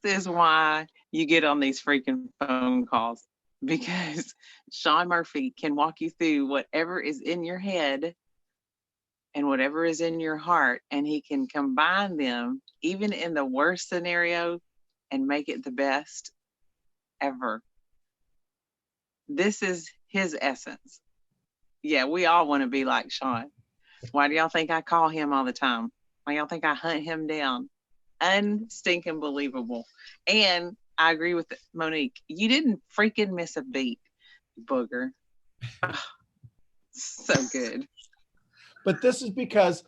is why you get on these freaking phone calls, because Sean Murphy can walk you through whatever is in your head and whatever is in your heart, and he can combine them even in the worst scenario and make it the best ever. This is his essence. Yeah, we all want to be like Sean. Why do y'all think I call him all the time? Why y'all think I hunt him down? Unstinking believable. And I agree with Monique. You didn't freaking miss a beat, booger. Oh, so good. But this is because,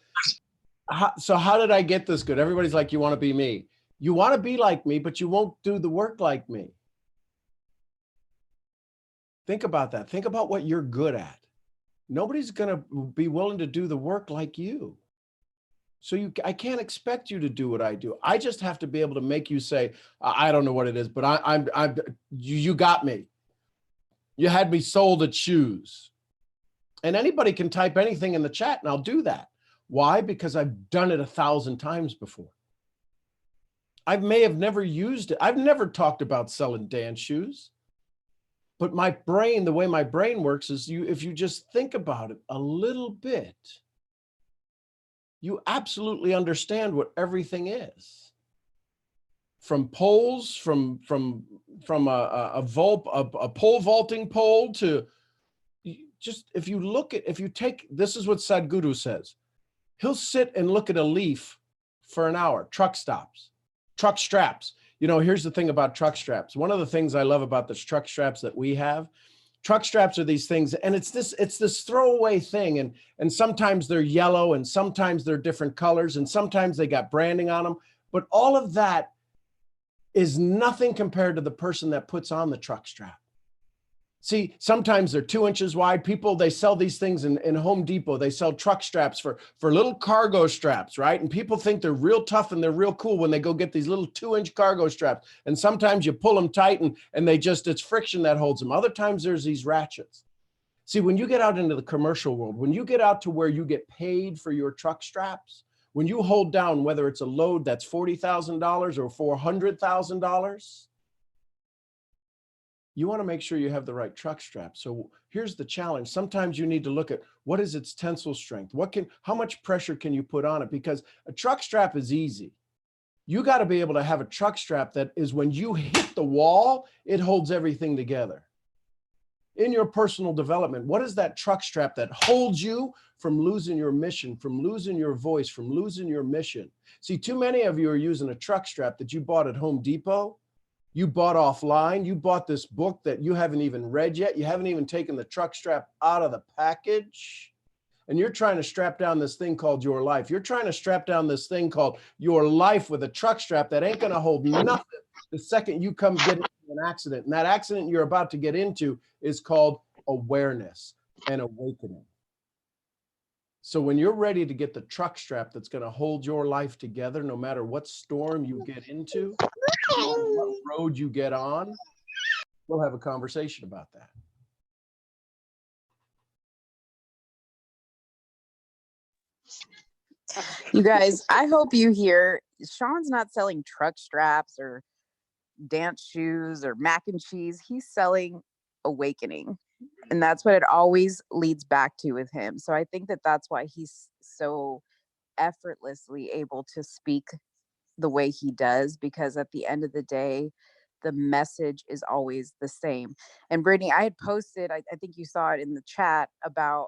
so how did I get this good? Everybody's like, you want to be me. You want to be like me, but you won't do the work like me. Think about that. Think about what you're good at. Nobody's going to be willing to do the work like you. So I can't expect you to do what I do. I just have to be able to make you say, I don't know what it is, but you got me. You had me sold at shoes. And anybody can type anything in the chat and I'll do that. Why? Because I've done it 1,000 times before. I may have never used it. I've never talked about selling dance shoes. But my brain, the way my brain works is if you just think about it a little bit, you absolutely understand what everything is. From poles, from a pole vaulting pole to just, if you take, this is what Sadhguru says. He'll sit and look at a leaf for an hour, truck straps. You know, here's the thing about truck straps. One of the things I love about the truck straps that we have, truck straps are these things, and it's this throwaway thing. And sometimes they're yellow and sometimes they're different colors and sometimes they got branding on them. But all of that is nothing compared to the person that puts on the truck strap. See, sometimes they're 2 inches wide. They sell these things in Home Depot. They sell truck straps for little cargo straps, right? And people think they're real tough and they're real cool when they go get these little 2-inch cargo straps. And sometimes you pull them tight and it's friction that holds them. Other times there's these ratchets. See, when you get out into the commercial world, when you get out to where you get paid for your truck straps, when you hold down, whether it's a load that's $40,000 or $400,000, you want to make sure you have the right truck strap. So here's the challenge. Sometimes you need to look at what is its tensile strength? How much pressure can you put on it? Because a truck strap is easy. You got to be able to have a truck strap that is, when you hit the wall, it holds everything together. in your personal development? What is that truck strap that holds you from losing your mission, from losing your voice, from losing your mission? See, too many of you are using a truck strap that you bought at Home Depot. You bought offline. You bought this book that you haven't even read yet. You haven't even taken the truck strap out of the package. And you're trying to strap down this thing called your life. You're trying to strap down this thing called your life with a truck strap that ain't going to hold nothing the second you come get into an accident. And that accident you're about to get into is called awareness and awakening. So when you're ready to get the truck strap that's going to hold your life together, no matter what storm you get into, no matter what road you get on, we'll have a conversation about that. You guys, I hope you hear Sean's not selling truck straps or dance shoes or mac and cheese. He's selling awakening. And that's what it always leads back to with him. So I think that that's why he's so effortlessly able to speak the way he does, because at the end of the day, the message is always the same. And Brittany, I had posted, I think you saw it in the chat, about,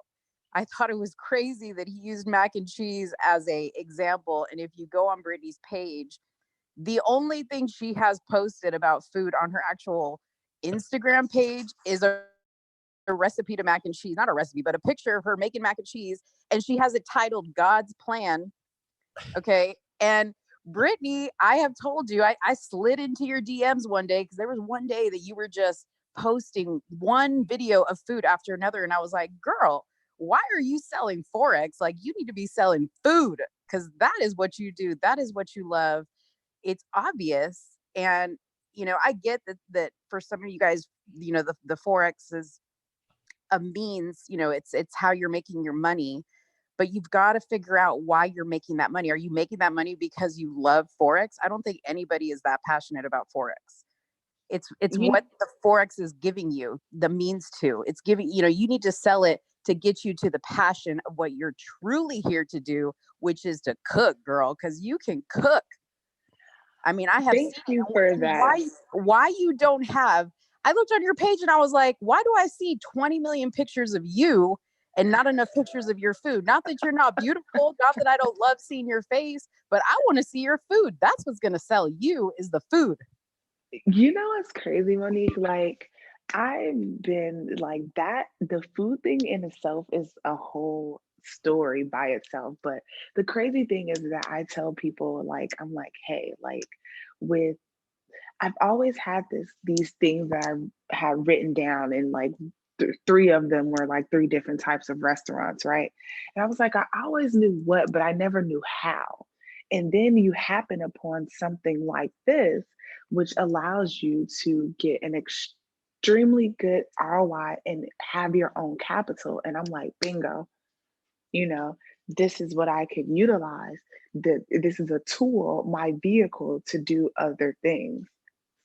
I thought it was crazy that he used mac and cheese as a example. And if you go on Brittany's page, the only thing she has posted about food on her actual Instagram page is a recipe to mac and cheese, not a recipe, but a picture of her making mac and cheese. And she has it titled God's Plan. Okay. And Brittany, I have told you, I slid into your DMs one day because there was one day that you were just posting one video of food after another. And I was like, girl, why are you selling Forex? Like, you need to be selling food, because that is what you do. That is what you love. It's obvious. And, you know, I get that for some of you guys, you know, the Forex is a means, you know, it's how you're making your money. But you've got to figure out why you're making that money. Are you making that money because you love Forex? I don't think anybody is that passionate about Forex. It's what the Forex is giving you, the means to. It's giving, you know, you need to sell it to get you to the passion of what you're truly here to do, which is to cook, girl, because you can cook. I mean, I have Thank you for that. Why you don't have, I looked on your page and I was like, why do I see 20 million pictures of you and not enough pictures of your food? Not that you're not beautiful, not that I don't love seeing your face, but I want to see your food. That's what's going to sell you, is the food. You know what's crazy, Monique? Like, I've been like that. The food thing in itself is a whole story by itself. But the crazy thing is that I tell people, like, I'm like, hey, like, with I've always had these things that I had written down, and like three of them were like three different types of restaurants, right? And I was like, I always knew what, but I never knew how. And then you happen upon something like this, which allows you to get an extremely good ROI and have your own capital. And I'm like, bingo, you know, this is what I could utilize. This is a tool, my vehicle to do other things.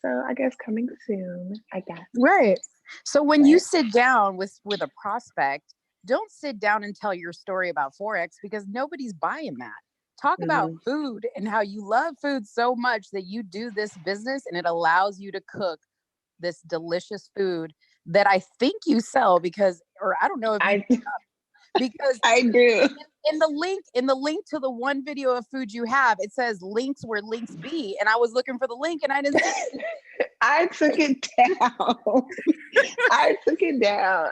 So I guess coming soon, I guess. Right. So when you sit down with a prospect, don't sit down and tell your story about Forex, because nobody's buying that. Talk about food and how you love food so much that you do this business and it allows you to cook this delicious food that I think you sell, because, or I don't know if you because I do. In the link to the one video of food you have, it says links where links be, and I was looking for the link and I didn't see it. I took it down. I took it down.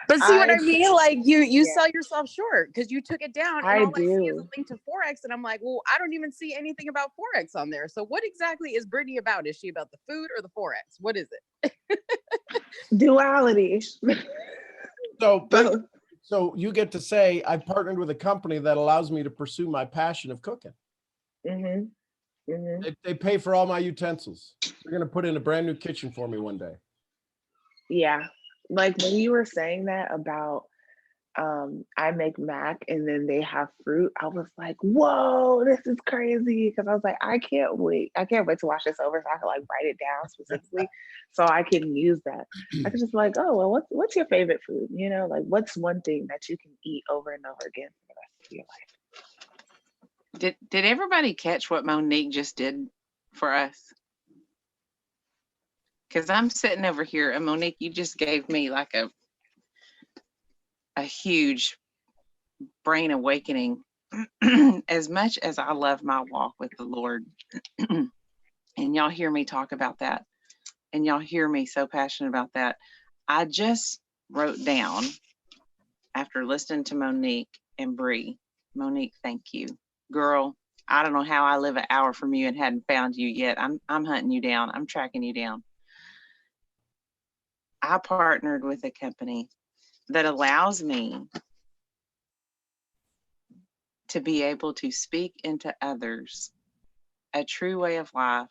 But see what I mean? Like you sell yourself short because you took it down, and all I see is a link to Forex, and I'm like, well, I don't even see anything about Forex on there. So what exactly is Brittany about? Is she about the food or the Forex? What is it? Duality. So you get to say, I've partnered with a company that allows me to pursue my passion of cooking. They pay for all my utensils. They're going to put in a brand new kitchen for me one day. Yeah. Like when you were saying that about I make mac and then they have fruit, I was like, whoa, this is crazy. Because I was like, I can't wait. I can't wait to watch this over so I can like write it down specifically so I can use that. I could just be like, oh, well, what's your favorite food? You know, like what's one thing that you can eat over and over again for the rest of your life? Did everybody catch what Monique just did for us? Because I'm sitting over here, and Monique, you just gave me like a huge brain awakening. As much as I love my walk with the Lord, and y'all hear me talk about that, and y'all hear me so passionate about that, I just wrote down, after listening to Monique and Bree, Monique, thank you. Girl, I don't know how I live an hour from you and hadn't found you yet. I'm hunting you down. I'm tracking you down. I partnered with a company that allows me to be able to speak into others a true way of life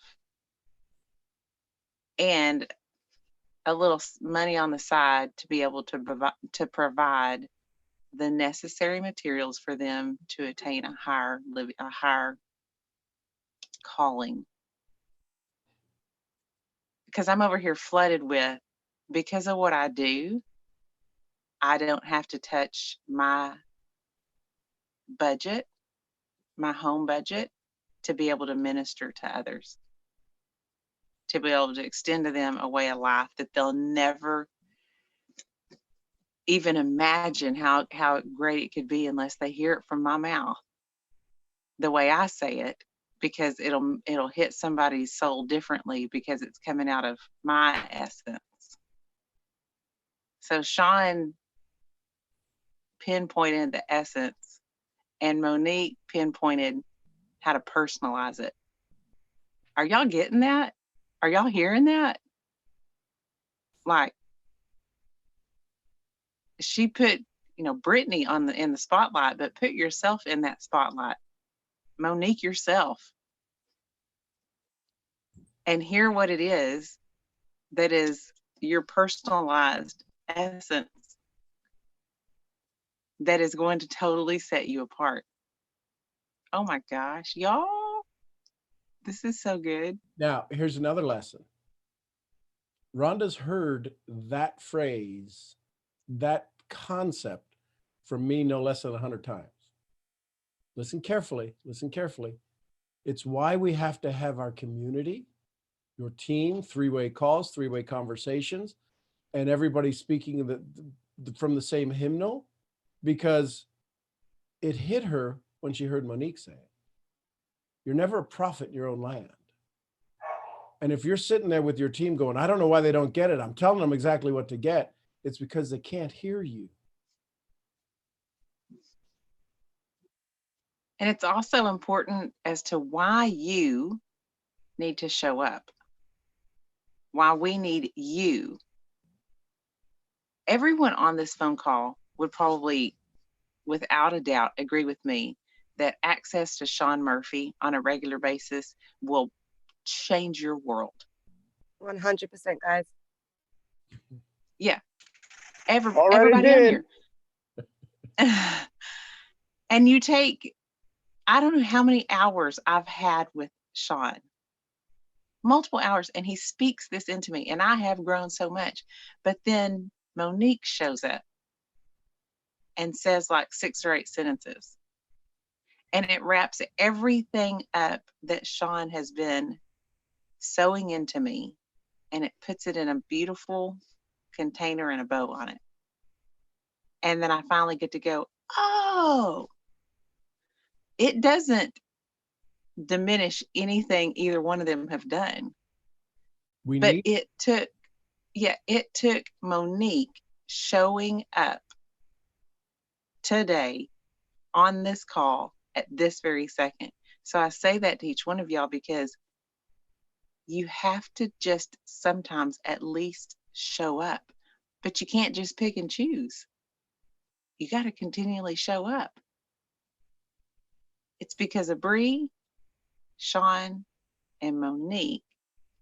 and a little money on the side to be able to provide the necessary materials for them to attain a higher calling. Because I'm over here flooded with, because of what I do, I don't have to touch my budget, my home budget, to be able to minister to others, to be able to extend to them a way of life that they'll never even imagine how great it could be unless they hear it from my mouth, the way I say it, because it'll hit somebody's soul differently because it's coming out of my essence. So Sean pinpointed the essence, and Monique pinpointed how to personalize it. Are y'all getting that? Are y'all hearing that? Like, she put, Brittany in the spotlight, but put yourself in that spotlight. Monique, yourself. And hear what it is that is your personalized essence that is going to totally set you apart. Oh my gosh, y'all, this is so good. Now, here's another lesson. Rhonda's heard that phrase, that concept from me no less than 100 times. Listen carefully, listen carefully. It's why we have to have our community, your team, three-way calls, three-way conversations, and everybody speaking from the same hymnal, because it hit her when she heard Monique say it. You're never a prophet in your own land. And if you're sitting there with your team going, I don't know why they don't get it, I'm telling them exactly what to get, it's because they can't hear you. And it's also important as to why you need to show up, why we need you. Everyone on this phone call would probably, without a doubt, agree with me that access to Sean Murphy on a regular basis will change your world. 100%, guys. Yeah. Already Everybody did. on here. And you take, I don't know how many hours I've had with Sean, multiple hours, and he speaks this into me, and I have grown so much. But then Monique shows up and says like 6 or 8 sentences, and it wraps everything up that Sean has been sewing into me, and it puts it in a beautiful container and a bow on it. And then I finally get to go, oh, it doesn't diminish anything either one of them have done. But it took Monique showing up today on this call at this very second. So I say that to each one of y'all because you have to just sometimes at least show up, but you can't just pick and choose. You got to continually show up. It's because of Bree, Sean, and Monique,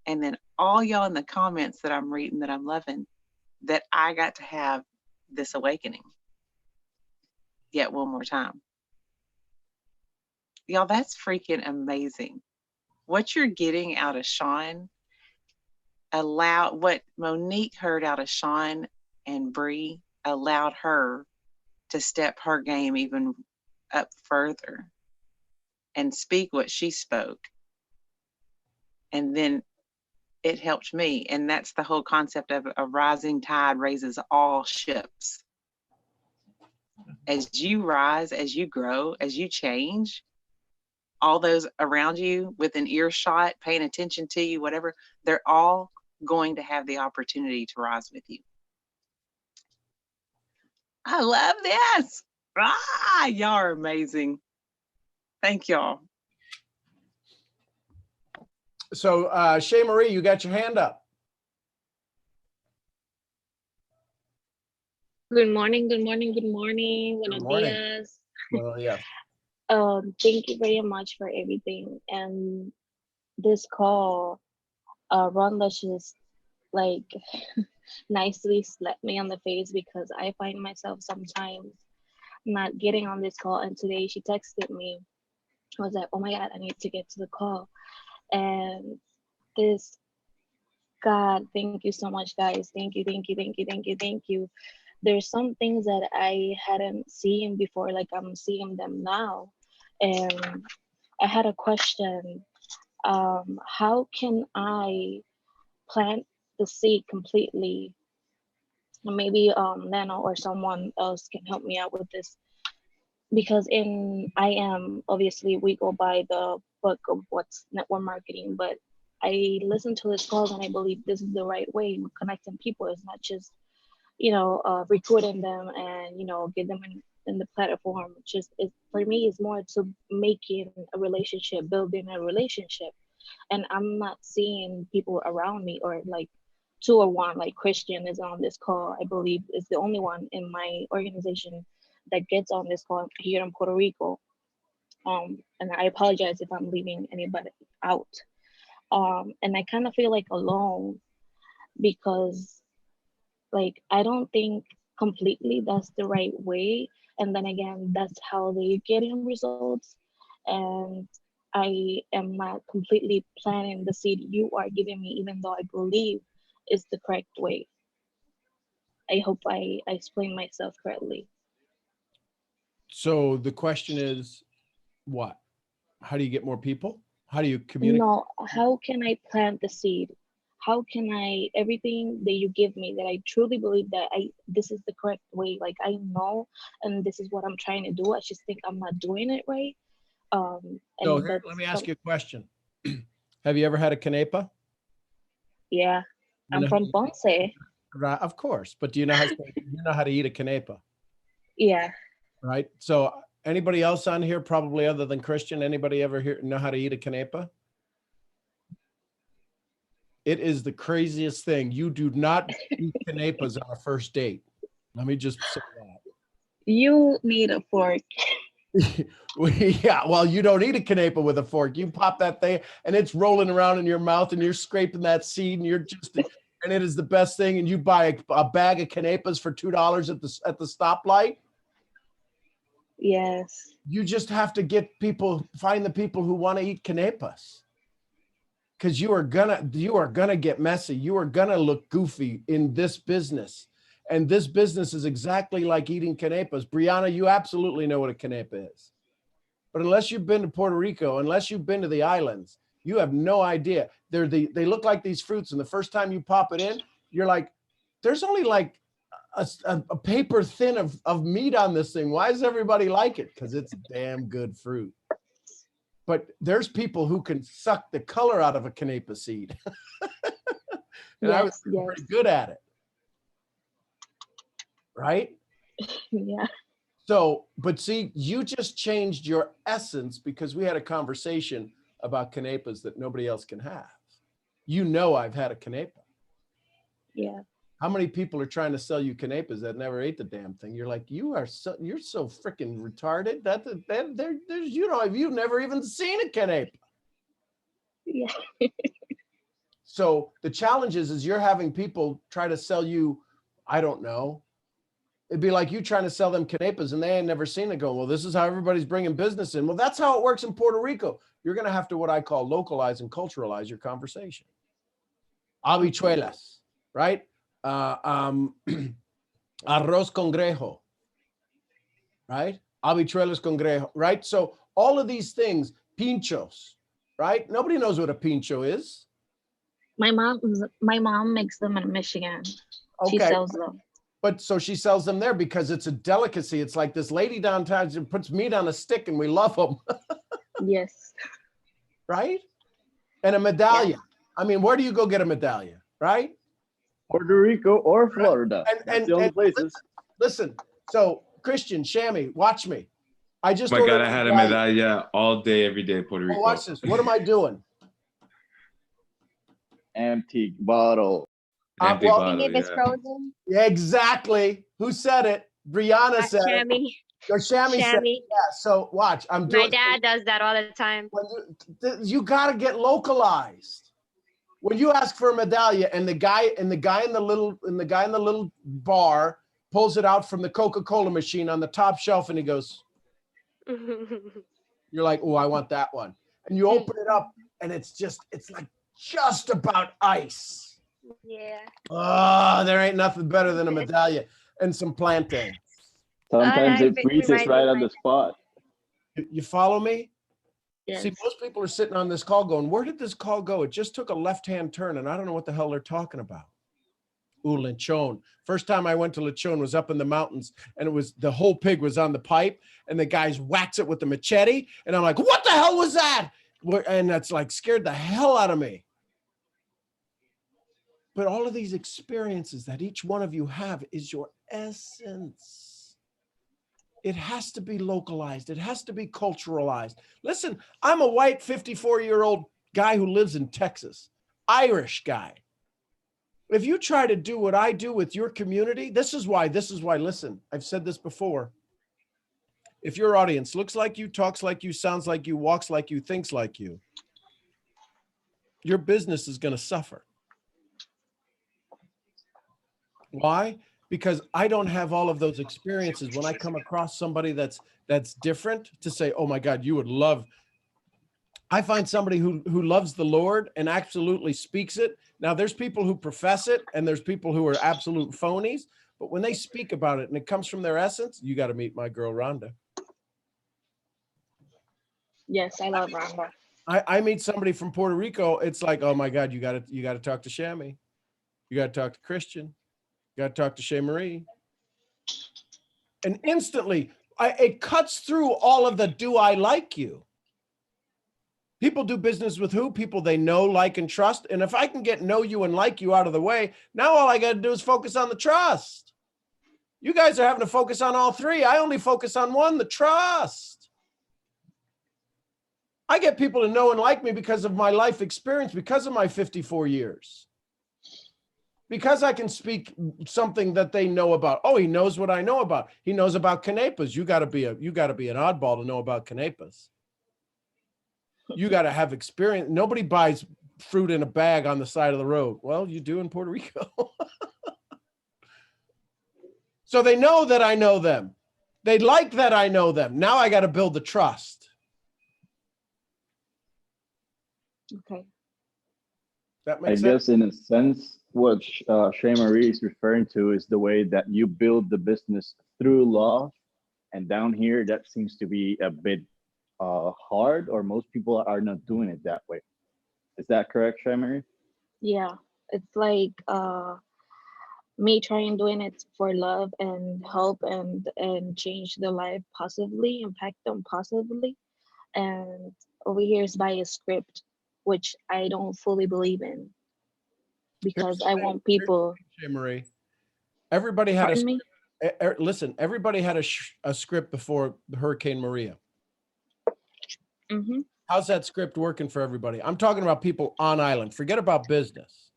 and then all y'all in the comments that I'm reading that I'm loving, that I got to have this awakening yet one more time. Y'all, that's freaking amazing. What you're getting out of Sean, what Monique heard out of Sean and Bree allowed her to step her game even up further and speak what she spoke. And then it helped me. And that's the whole concept of a rising tide raises all ships. As you rise, as you grow, as you change, all those around you with an earshot, paying attention to you, whatever, they're all going to have the opportunity to rise with you. I love this. Y'all are amazing. Thank y'all. So, Shay Marie, you got your hand up. Good morning, good morning, good morning. Buenos morning. dias. Well, yeah. Thank you very much for everything. And this call, Rhonda just like nicely slapped me on the face because I find myself sometimes not getting on this call. And today she texted me. I was like, oh my God, I need to get to the call. And this, God, thank you so much, guys. Thank you, thank you, thank you, thank you, thank you. There's some things that I hadn't seen before, like I'm seeing them now. And I had a question. How can I plant the seed completely? Maybe Nano or someone else can help me out with this. Because I am, obviously, we go by the book of what's network marketing, but I listen to this calls and I believe this is the right way. Connecting people is not just recruiting them and, get them in the platform. For me, it's more to making a relationship, building a relationship. And I'm not seeing people around me, or like 2 or 1, like Christian is on this call. I believe is the only one in my organization that gets on this call here in Puerto Rico. And I apologize if I'm leaving anybody out. And I kind of feel like alone because like, I don't think completely that's the right way. And then again, that's how they're getting results. And I am not completely planting the seed you are giving me, even though I believe is the correct way. I hope I explain myself correctly. So the question is what? How do you get more people? How do you communicate? No, how can I plant the seed? How can I, everything that you give me, that I truly believe that this is the correct way, like I know, and this is what I'm trying to do. I just think I'm not doing it right. So here, let me ask you a question. Have you ever had a canepa? Yeah, I'm from Ponce. Right, of course. But do you know how to eat a canepa? Yeah. Right. So anybody else on here, probably other than Christian, anybody ever know how to eat a canepa? It is the craziest thing. You do not eat canepas on a first date. Let me just say that. You need a fork. Yeah, well, you don't eat a canepa with a fork. You pop that thing and it's rolling around in your mouth and you're scraping that seed and and it is the best thing. And you buy a bag of canepas for $2 at the stoplight. Yes. You just have to find the people who want to eat canepas. Because you are gonna get messy. You are gonna look goofy in this business. And this business is exactly like eating canepas. Brianna, you absolutely know what a canepa is. But unless you've been to Puerto Rico, unless you've been to the islands, you have no idea. They look like these fruits. And the first time you pop it in, you're like, there's only like a paper thin of meat on this thing. Why does everybody like it? Because it's damn good fruit. But there's people who can suck the color out of a canepa seed. And I was pretty good at it. Right? Yeah. So, but see, you just changed your essence because we had a conversation about canepas that nobody else can have. I've had a canepa. Yeah. How many people are trying to sell you canepas that never ate the damn thing? You're like, you're so freaking retarded. You've never even seen a canepa. Yeah. So the challenge is you're having people try to sell you, I don't know. It'd be like you trying to sell them canepas and they ain't never seen it. Go, well, this is how everybody's bringing business in. Well, that's how it works in Puerto Rico. You're going to have to what I call localize and culturalize your conversation. Habichuelas, right? Arroz con grejo, right? Habichuelas con grejo, right? So all of these things, pinchos, right? Nobody knows what a pincho is. My mom makes them in Michigan. She Okay. sells them. But so she sells them there because it's a delicacy. It's like this lady downtown who puts meat on a stick and we love them. Yes. Right? And a medallion. I mean, where do you go get a medallion? Right? Puerto Rico or Florida. That's the only places. Listen, so Christian, Shammy, watch me. I just My God, ordered I had a medalla all day, every day in Puerto Rico. watch this. What am I doing? Antique bottle. Empty well, bottle, If it's yeah. frozen, Yeah, exactly. Who said it? Brianna said Shammy. it. Or Shammy said it. Yeah, so watch. I'm doing My dad does that all the time. when you got to get localized. When you ask for a medallion and the guy in the little bar pulls it out from the Coca-Cola machine on the top shelf and he goes, you're like, oh, I want that one. And you open it up and it's like just about ice. Yeah. Oh, there ain't nothing better than a medallion and some plantain. Sometimes it freezes right on the spot. You follow me? Yes. See, most people are sitting on this call going, where did this call go? It just took a left-hand turn and I don't know what the hell they're talking about. Ooh, lechon. First time I went to lechon was up in the mountains and it was the whole pig was on the pipe and the guys whacks it with the machete. And I'm like, what the hell was that? And that's like scared the hell out of me. But all of these experiences that each one of you have is your essence. It has to be localized. It has to be culturalized. Listen, I'm a white 54-year-old guy who lives in Texas, Irish guy. If you try to do what I do with your community, this is why, listen, I've said this before. If your audience looks like you, talks like you, sounds like you, walks like you, thinks like you, your business is going to suffer. Why? Because I don't have all of those experiences. When I come across somebody that's different to say, oh my God, you would love. I find somebody who loves the Lord and absolutely speaks it. Now there's people who profess it and there's people who are absolute phonies, but when they speak about it and it comes from their essence, you got to meet my girl, Rhonda. Yes, I love Rhonda. I meet somebody from Puerto Rico. It's like, oh my God, you got to talk to Shammy. You got to talk to Christian. You got to talk to Shay Marie. And instantly, it cuts through all of the do I like you. People do business with who? People they know, like, and trust. And if I can get know you and like you out of the way, now all I got to do is focus on the trust. You guys are having to focus on all three. I only focus on one, the trust. I get people to know and like me because of my life experience, because of my 54 years. Because I can speak something that they know about. Oh, he knows what I know about. He knows about canepas. You got to be an oddball to know about canepas. You got to have experience. Nobody buys fruit in a bag on the side of the road. Well, you do in Puerto Rico. So they know that I know them. They like that I know them. Now I got to build the trust. Okay. That I makes sense. guess in a sense, what Shay Marie is referring to is the way that you build the business through love. And down here, that seems to be a bit hard, or most people are not doing it that way. Is that correct, Shay Marie? Yeah, it's like me trying doing it for love and help and change their life positively, impact them positively. And over here is by a script, which I don't fully believe in, because I want people. Shay Marie, everybody had Pardon me? listen, everybody had a script before Hurricane Maria. Mm-hmm. How's that script working for everybody? I'm talking about people on island. Forget about business.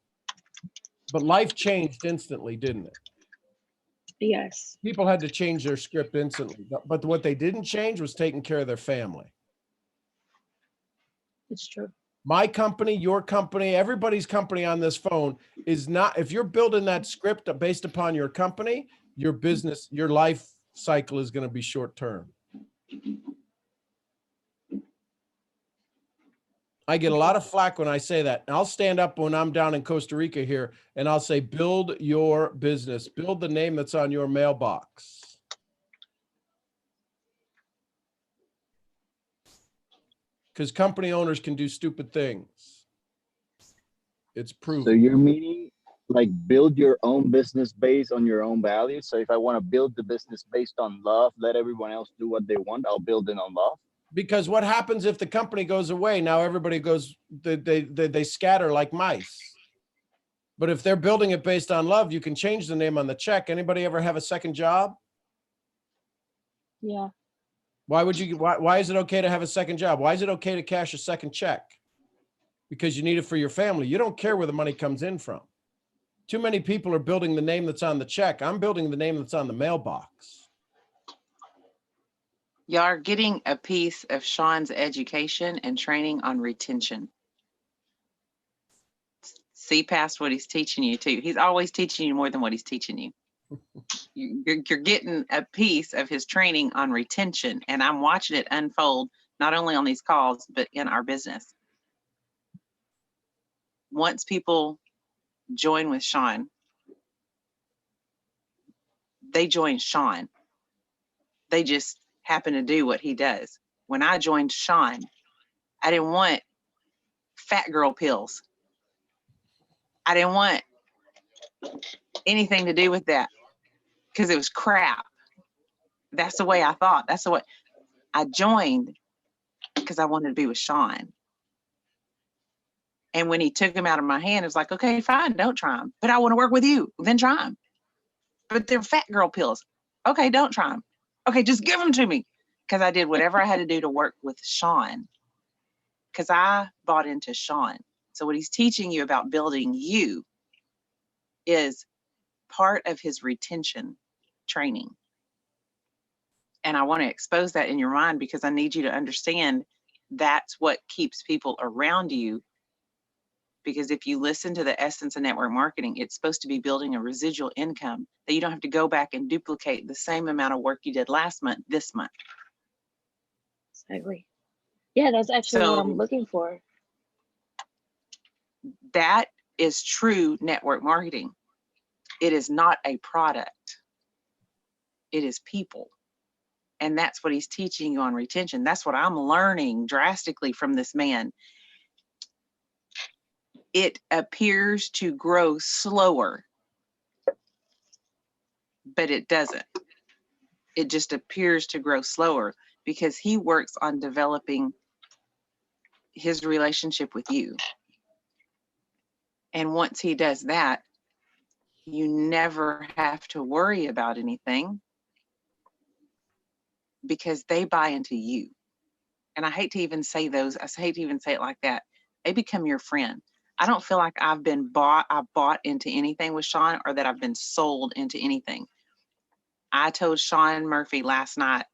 But life changed instantly, didn't it? Yes. People had to change their script instantly. But what they didn't change was taking care of their family. It's true. My company, your company, everybody's company on this phone is not, if you're building that script based upon your company, your business, your life cycle is going to be short term. I get a lot of flack when I say that. And I'll stand up when I'm down in Costa Rica here and I'll say, build your business, build the name that's on your mailbox. Because company owners can do stupid things. It's So proven. you're meaning like build your own business based on your own values. So if I want to build the business based on love, let everyone else do what they want. I'll build it on love. Because what happens if the company goes away? Now everybody goes, they scatter like mice. But if they're building it based on love, you can change the name on the check. Anybody ever have a second job? Yeah. Why is it okay to have a second job? Why is it okay to cash a second check? Because you need it for your family. You don't care where the money comes in from. Too many people are building the name that's on the check. I'm building the name that's on the mailbox. Y'all are getting a piece of Sean's education and training on retention. See past what he's teaching you too. He's always teaching you more than what he's teaching you. You're getting a piece of his training on retention, and I'm watching it unfold not only on these calls, but in our business. Once people join with Sean, they join Sean. They just happen to do what he does. When I joined Sean, I didn't want fat girl pills. I didn't want anything to do with that because it was crap. That's the way I thought. That's the way I joined, because I wanted to be with Sean. And when he took them out of my hand, it was like, okay, fine, don't try them. But I want to work with you. Then try them. But they're fat girl pills. Okay, don't try them. Okay, just give them to me. Because I did whatever I had to do to work with Sean. Because I bought into Sean. So what he's teaching you about building you is part of his retention training. And I want to expose that in your mind because I need you to understand that's what keeps people around you. Because if you listen to the essence of network marketing, it's supposed to be building a residual income that you don't have to go back and duplicate the same amount of work you did last month, this month. Exactly. Yeah, that's actually what I'm So looking for. that is true network marketing. It is not a product. It is people. And that's what he's teaching you on retention. That's what I'm learning drastically from this man. It appears to grow slower, but it doesn't. It just appears to grow slower because he works on developing his relationship with you. And once he does that, you never have to worry about anything because they buy into you. And I hate to even say those, I hate to even say it like that. They become your friend. I don't feel like I've bought into anything with Sean or that I've been sold into anything. I told Sean Murphy last night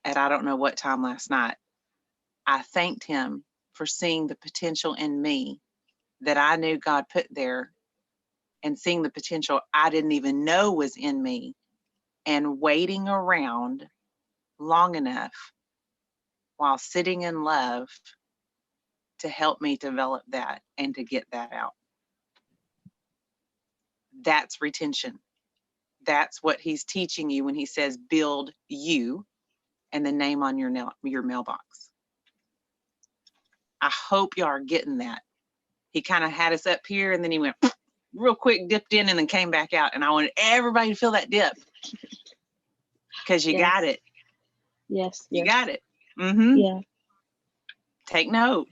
at I don't know what time last night, I thanked him for seeing the potential in me that I knew God put there and seeing the potential I didn't even know was in me and waiting around long enough while sitting in love to help me develop that and to get that out. That's retention. That's what he's teaching you when he says build you and the name on your mailbox. I hope y'all are getting that. He kind of had us up here and then he went real quick, dipped in and then came back out. And I wanted everybody to feel that dip because you got it. Yes. You got it. Mm-hmm. Yeah. Take note.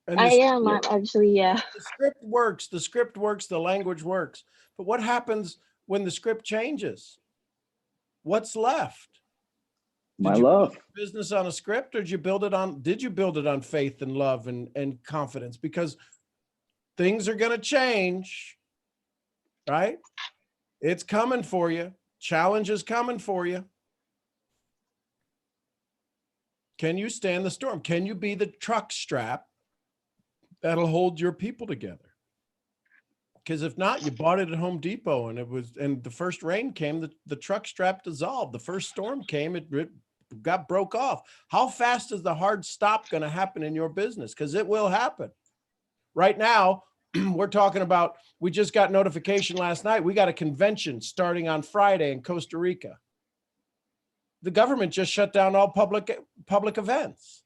And I am actually, yeah. The script works. The script works. The language works. But what happens when the script changes? What's left? My Did you love. build your business on a script, or did you build it on faith and love and confidence? Because things are going to change, right? It's coming for you. Challenge is coming for you. Can you stand the storm? Can you be the truck strap that'll hold your people together? Because if not, you bought it at Home Depot and the first rain came, the truck strap dissolved. The first storm came, it broke off. How fast is the hard stop going to happen in your business? Because it will happen. Right now, we're talking about, we just got notification last night. We got a convention starting on Friday in Costa Rica. The government just shut down all public events.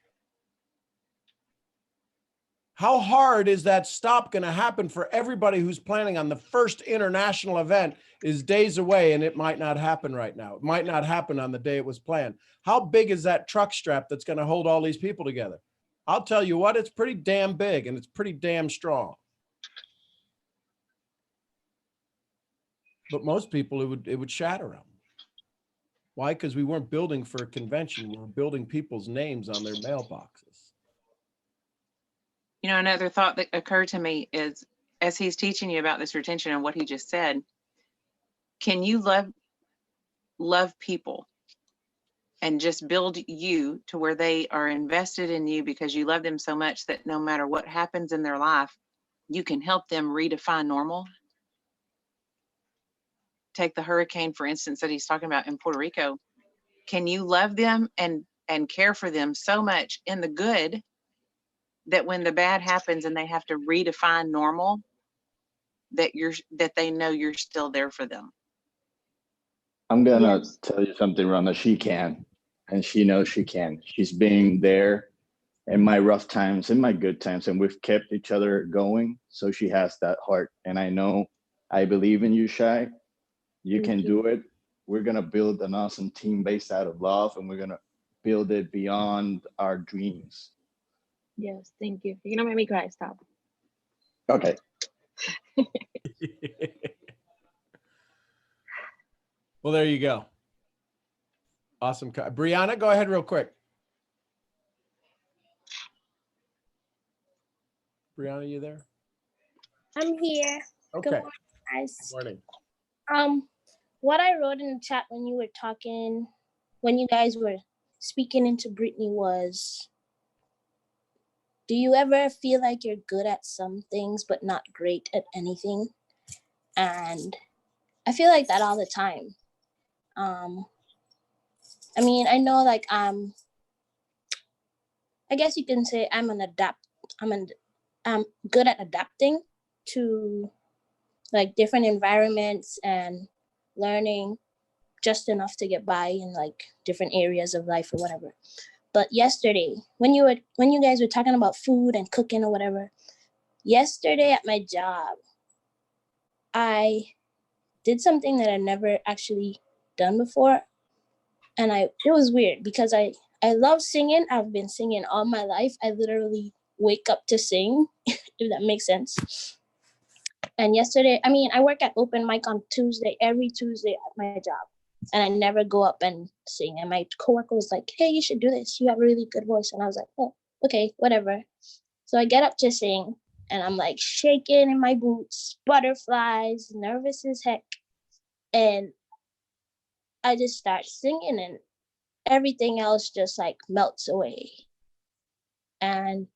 How hard is that stop going to happen for everybody who's planning on the first international event is days away, and it might not happen right now. It might not happen on the day it was planned. How big is that truck strap that's going to hold all these people together? I'll tell you what, it's pretty damn big and it's pretty damn strong. But most people, it would shatter them. Why? Because we weren't building for a convention. We were building people's names on their mailboxes. You know, another thought that occurred to me is, as he's teaching you about this retention and what he just said, can you love people and just build you to where they are invested in you because you love them so much that no matter what happens in their life, you can help them redefine normal? Take the hurricane, for instance, that he's talking about in Puerto Rico. Can you love them and care for them so much in the good that when the bad happens and they have to redefine normal, that they know you're still there for them? I'm gonna tell you something, Rhonda. She can, and she knows she can. She's being there in my rough times, in my good times, and we've kept each other going. So she has that heart, and I believe in you, Shai. You can do it. We're gonna build an awesome team based out of love, and we're gonna build it beyond our dreams. Yes, thank you. You're gonna make me cry. Stop. Okay. Well, there you go. Awesome. Brianna, go ahead real quick. Brianna, you there? I'm here. Okay. Good morning, guys. Good morning. What I wrote in the chat when you were talking, when you guys were speaking into Brittany was, do you ever feel like you're good at some things but not great at anything? And I feel like that all the time. I mean, I know, like, I guess you can say I'm good at adapting to like different environments and learning just enough to get by in like different areas of life or whatever. But yesterday, when you guys were talking about food and cooking or whatever, yesterday at my job, I did something that I never actually done before. And it was weird because I love singing. I've been singing all my life. I literally wake up to sing, if that makes sense. And yesterday, I mean, I work at open mic on Tuesday, every Tuesday at my job. And I never go up and sing. And my coworker was like, hey, you should do this. You have a really good voice. And I was like, oh, okay, whatever. So I get up to sing and I'm like shaking in my boots, butterflies, nervous as heck. And I just start singing and everything else just like melts away. And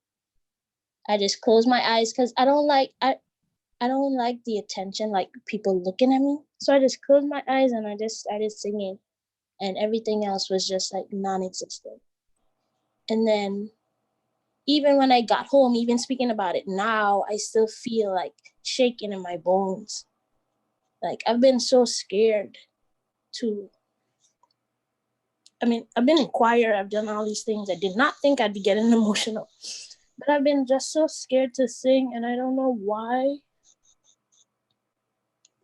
I just close my eyes because I don't like the attention, like people looking at me. So I just closed my eyes and I just started singing and everything else was just like non-existent. And then even when I got home, even speaking about it now, I still feel like shaking in my bones. Like I've been so scared I've been in choir, I've done all these things. I did not think I'd be getting emotional, but I've been just so scared to sing and I don't know why.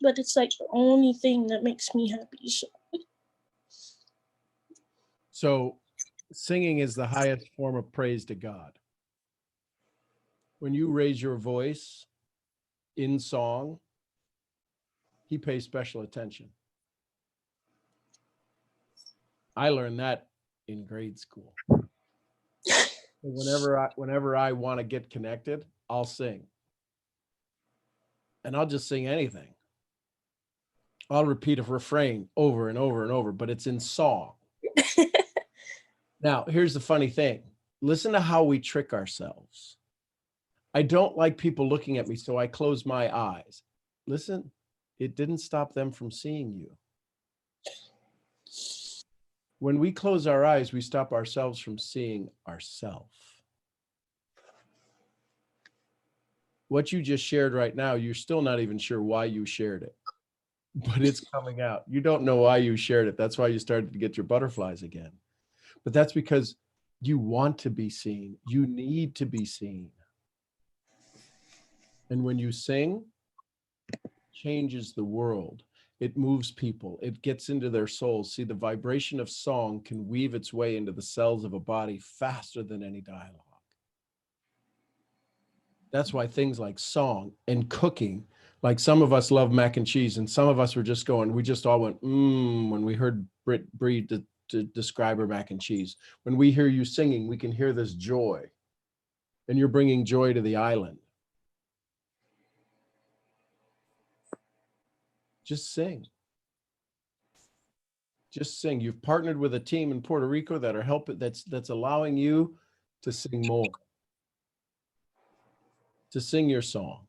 But it's like the only thing that makes me happy. So singing is the highest form of praise to God. When you raise your voice in song, he pays special attention. I learned that in grade school. Whenever I want to get connected, I'll sing. And I'll just sing anything. I'll repeat a refrain over and over and over, but it's in song. Now, here's the funny thing. Listen to how we trick ourselves. I don't like people looking at me, so I close my eyes. Listen, it didn't stop them from seeing you. When we close our eyes, we stop ourselves from seeing ourselves. What you just shared right now, you're still not even sure why you shared it, but it's coming out. You don't know why you shared it. That's why you started to get your butterflies again. But that's because you want to be seen. You need to be seen. And when you sing, it changes the world. It moves people. It gets into their souls. See, the vibration of song can weave its way into the cells of a body faster than any dialogue. That's why things like song and cooking, like some of us love mac and cheese, and some of us were just going, we just all went, when we heard Britt Bree to describe her mac and cheese. When we hear you singing, we can hear this joy, and you're bringing joy to the island. Just sing. Just sing. You've partnered with a team in Puerto Rico that are helping, that's allowing you to sing more, to sing your song.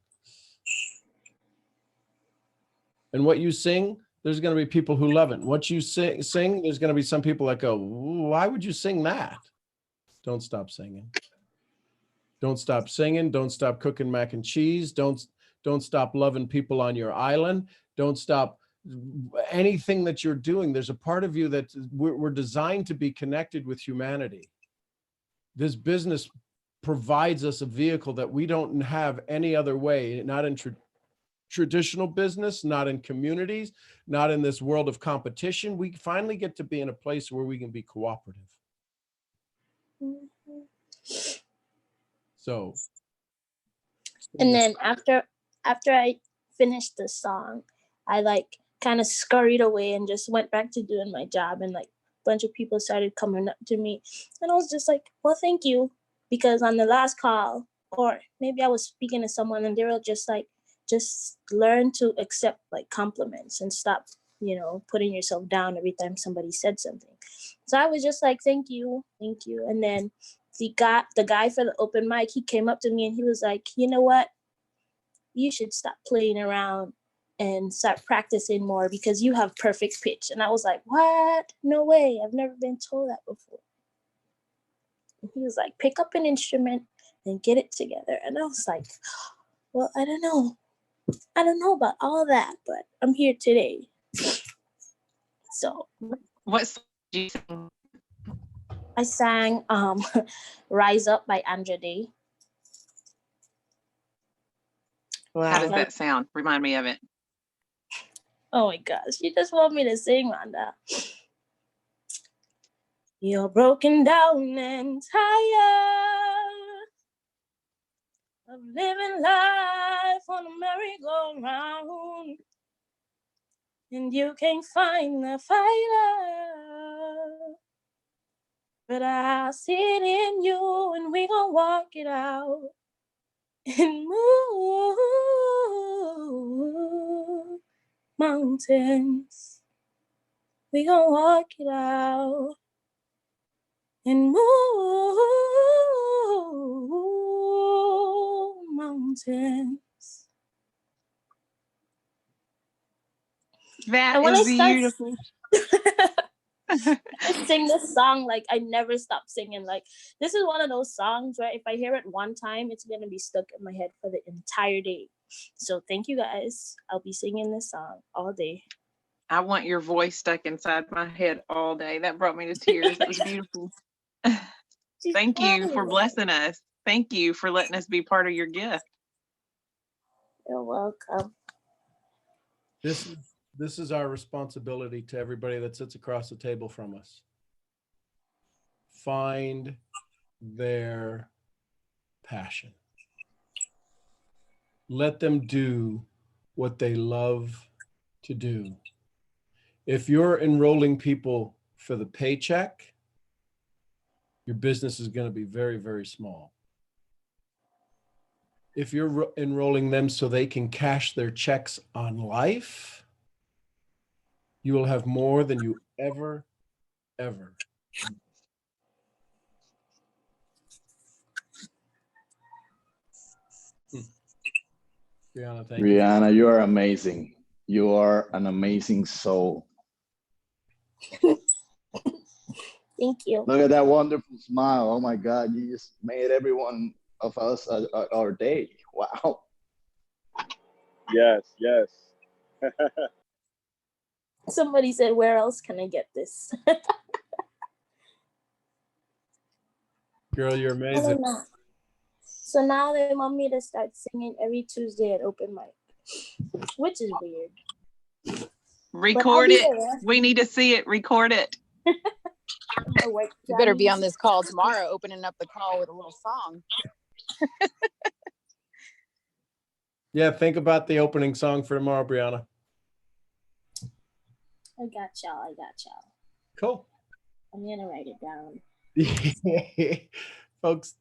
And what you sing, there's going to be people who love it. What you sing, there's going to be some people that go, why would you sing that? Don't stop singing. Don't stop singing. Don't stop cooking mac and cheese. Don't stop loving people on your island. Don't stop anything that you're doing. There's a part of you that we're designed to be connected with humanity. This business provides us a vehicle that we don't have any other way, not in traditional business, not in communities, not in this world of competition. We finally get to be in a place where we can be cooperative. So. And then after I finished the song, I like kind of scurried away and just went back to doing my job, and like a bunch of people started coming up to me, and I was just like, well, thank you. Because on the last call, or maybe I was speaking to someone and they were just like, just learn to accept like compliments and stop, putting yourself down every time somebody said something. So I was just like, thank you. And then the guy for the open mic, he came up to me and he was like, you know what? You should stop playing around and start practicing more because you have perfect pitch. And I was like, what? No way. I've never been told that before. And he was like, pick up an instrument and get it together. And I was like, well, I don't know about all that, but I'm here today. So what song did you sing? I sang Rise Up by Andra Day. Wow. How does that sound? Remind me of it. Oh my gosh, you just want me to sing, Rhonda. You're broken down and tired of living life on a merry-go-round, and you can't find the fighter, but I see it in you, and we gon' walk it out and move mountains. We gon' walk it out and move mountains. That is beautiful. I sing this song like I never stop singing. Like this is one of those songs where if I hear it one time, it's gonna be stuck in my head for the entire day. So thank you guys. I'll be singing this song all day. I want your voice stuck inside my head all day. That brought me to tears. That was beautiful. Thank you for blessing us. Thank you for letting us be part of your gift. You're welcome. This is our responsibility to everybody that sits across the table from us. Find their passion. Let them do what they love to do. If you're enrolling people for the paycheck, your business is going to be very, very small. If you're enrolling them so they can cash their checks on life, you will have more than you ever. Brianna, thank you. Brianna, you are amazing. You are an amazing soul. Thank you. Look at that wonderful smile. Oh my God, you just made every one of us our day. Wow. Yes. Somebody said, where else can I get this? Girl, you're amazing. So now they want me to start singing every Tuesday at open mic, which is weird. Record it. We need to see it. Record it. You better be on this call tomorrow, opening up the call with a little song. Yeah, think about the opening song for tomorrow, Brianna. I got y'all. Cool. I'm gonna write it down. Folks,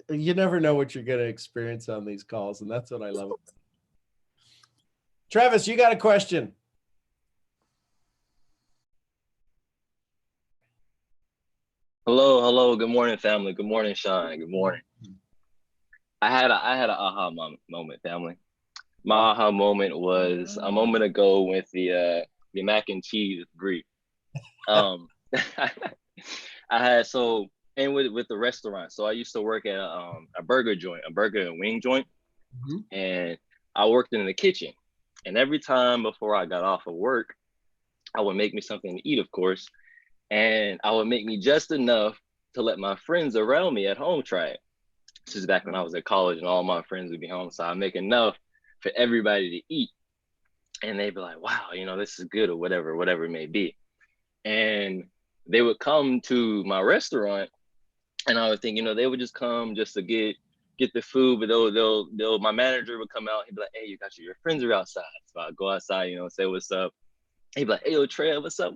you never know what you're gonna experience on these calls, and that's what I love. Travis, you got a question? Hello. Good morning, family. Good morning, Sean. Good morning. I had an aha moment, family. My aha moment was a moment ago with the mac and cheese brief. I had and with the restaurant. So I used to work at a burger and wing joint, and I worked in the kitchen. And every time before I got off of work, I would make me something to eat, of course. And I would make me just enough to let my friends around me at home try it. This is back when I was at college and all my friends would be home. So I make enough for everybody to eat. And they'd be like, wow, this is good or whatever it may be. And they would come to my restaurant and I would think, they would just come just to get the food, but they'll my manager would come out. He'd be like, hey, your friends are outside. So I'd go outside, say what's up. He'd be like, hey, yo, Trev, what's up?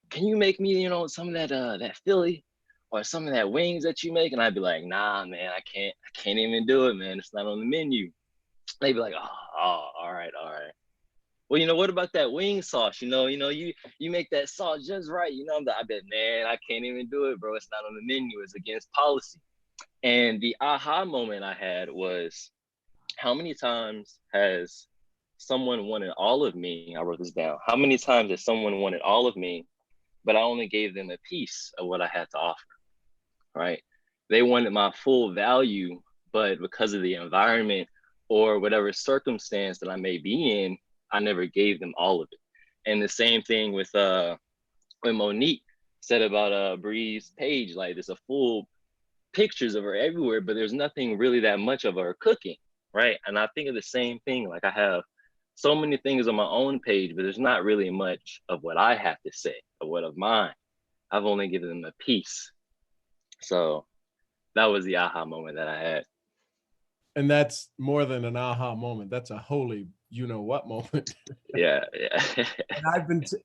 Can you make me, some of that Philly or some of that wings that you make? And I'd be like, nah, man, I can't even do it, man. It's not on the menu. They'd be like, oh, all right. Well, what about that wing sauce? You make that sauce just right. I bet, man, I can't even do it, bro. It's not on the menu. It's against policy. And the aha moment I had was, how many times has someone wanted all of me? I wrote this down. How many times has someone wanted all of me, but I only gave them a piece of what I had to offer, right? They wanted my full value, but because of the environment or whatever circumstance that I may be in, I never gave them all of it. And the same thing with when Monique said about Bree's page, like there's a full pictures of her everywhere, but there's nothing really that much of her cooking, right? And I think of the same thing, like I have so many things on my own page, but there's not really much of what I have to say or what of mine. I've only given them a piece. So that was the aha moment that I had. And that's more than an aha moment. That's a holy you-know-what moment. Yeah.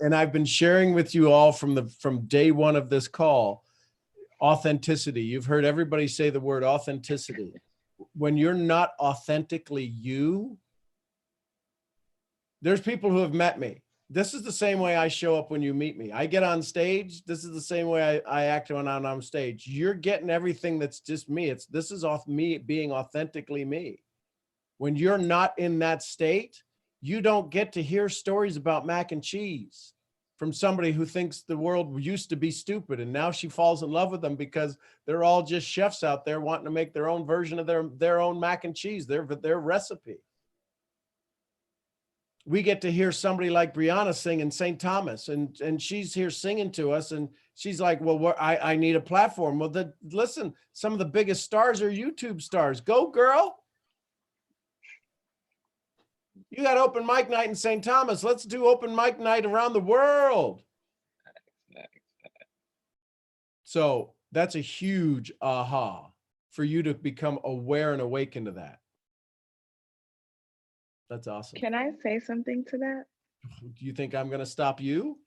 And I've been sharing with you all from day one of this call, authenticity. You've heard everybody say the word authenticity. When you're not authentically you, there's people who have met me. This is the same way I show up when you meet me. I get on stage. This is the same way I act when I'm on stage. You're getting everything that's just me. This is off me being authentically me. When you're not in that state, you don't get to hear stories about mac and cheese from somebody who thinks the world used to be stupid and now she falls in love with them because they're all just chefs out there wanting to make their own version of their own mac and cheese, their recipe. We get to hear somebody like Brianna sing in St. Thomas, and she's here singing to us, and she's like, well, I need a platform. Well, listen, some of the biggest stars are YouTube stars. Go, girl. You got open mic night in St. Thomas. Let's do open mic night around the world. So that's a huge aha for you to become aware and awaken to that. That's awesome. Can I say something to that? Do you think I'm going to stop you?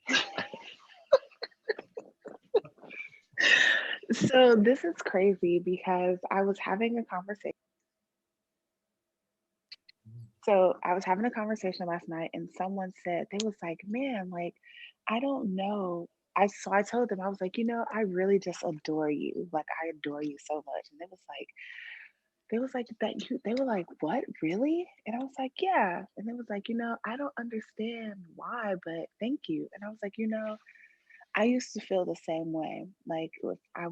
So this is crazy because I was having a conversation. Last night and someone said, they was like, man, like, I don't know. So I told them, I was like, I really just adore you. Like, I adore you so much. And they were like, what, really? And I was like, yeah. And it was like, I don't understand why, but thank you. And I was like, I used to feel the same way. Like if I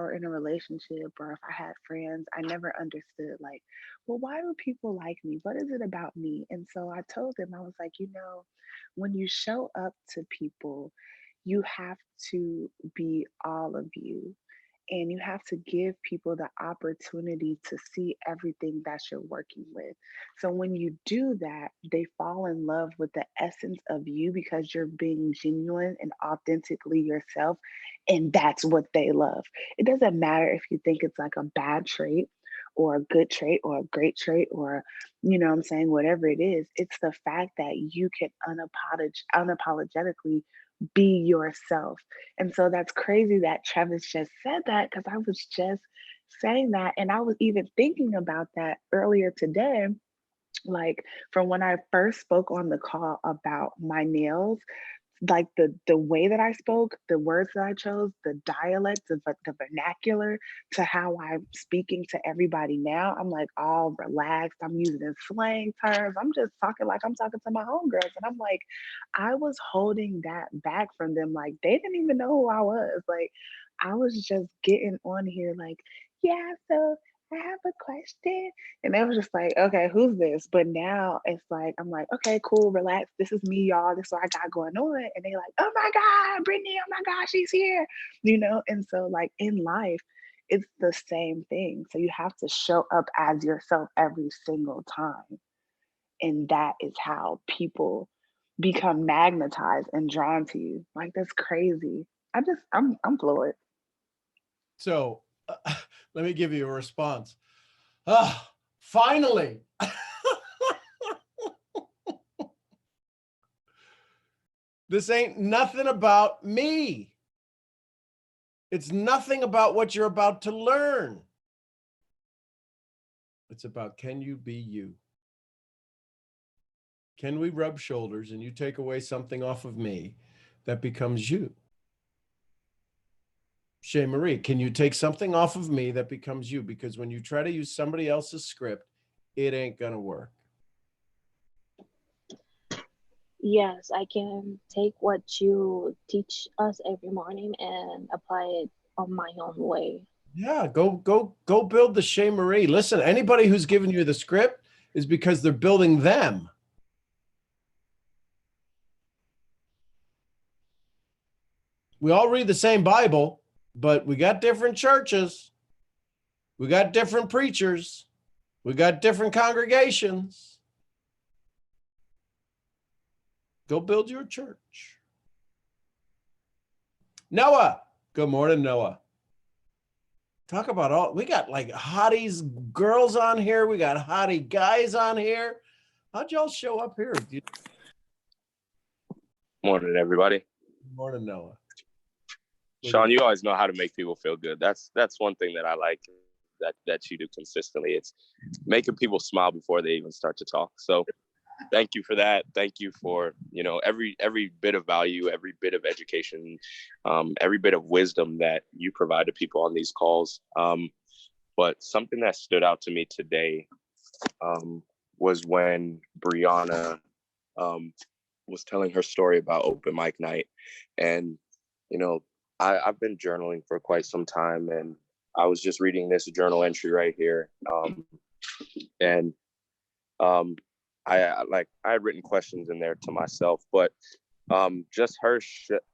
were in a relationship or if I had friends, I never understood like, well, why do people like me? What is it about me? And so I told them, I was like, when you show up to people, you have to be all of you. And you have to give people the opportunity to see everything that you're working with. So when you do that, they fall in love with the essence of you because you're being genuine and authentically yourself. And that's what they love. It doesn't matter if you think it's like a bad trait or a good trait or a great trait or, you know what I'm saying, whatever it is. It's the fact that you can unapologetically be yourself. And so that's crazy that Travis just said that, because I was just saying that. And I was even thinking about that earlier today, like from when I first spoke on the call about my nails, like the way that I spoke, the words that I chose, the dialect, the vernacular to how I'm speaking to everybody now. I'm like all relaxed. I'm using slang terms. I'm just talking like I'm talking to my homegirls. And I'm like, I was holding that back from them. Like they didn't even know who I was. Like I was just getting on here like, yeah, so I have a question. And they were just like, okay, who's this? But now it's like, I'm like, okay, cool, relax. This is me, y'all. This is what I got going on. And they like, oh my God, Brittany, oh my God, she's here. You know? And so like in life, it's the same thing. So you have to show up as yourself every single time. And that is how people become magnetized and drawn to you. Like that's crazy. I'm floored. So let me give you a response. Ah, finally. This ain't nothing about me. It's nothing about what you're about to learn. It's about, can you be you? Can we rub shoulders and you take away something off of me that becomes you? Shay Marie, can you take something off of me that becomes you? Because when you try to use somebody else's script, it ain't gonna work. Yes, I can take what you teach us every morning and apply it on my own way. Yeah, go build the Shay Marie. Listen, anybody who's giving you the script is because they're building them. We all read the same Bible, but we got different churches. We got different preachers. We got different congregations. Go build your church. Noah. Good morning, Noah. Talk about all, we got like hotties girls on here. We got hottie guys on here. How'd y'all show up here? Morning, everybody. Good morning, Noah. Sean, you always know how to make people feel good. That's one thing that I like that you do consistently. It's making people smile before they even start to talk. So thank you for that. Thank you for, every bit of value, every bit of education, every bit of wisdom that you provide to people on these calls. But something that stood out to me today was when Brianna was telling her story about open mic night. And, I've been journaling for quite some time, and I was just reading this journal entry right here. I had written questions in there to myself, but just her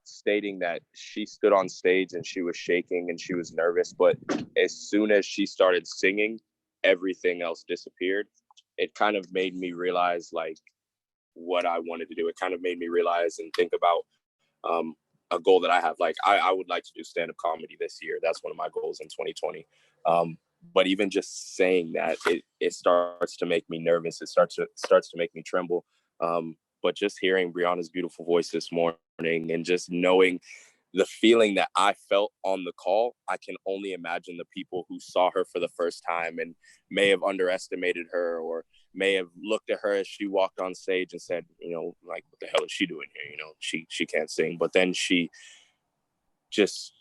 stating that she stood on stage and she was shaking and she was nervous, but as soon as she started singing, everything else disappeared. It kind of made me realize like what I wanted to do. It kind of made me realize and think about a goal that I have. Like I would like to do stand-up comedy this year. That's one of my goals in 2020. But even just saying that, it starts to make me nervous. It starts to make me tremble. But just hearing Brianna's beautiful voice this morning and just knowing the feeling that I felt on the call, I can only imagine the people who saw her for the first time and may have underestimated her or may have looked at her as she walked on stage and said, like, what the hell is she doing here? She can't sing. But then she just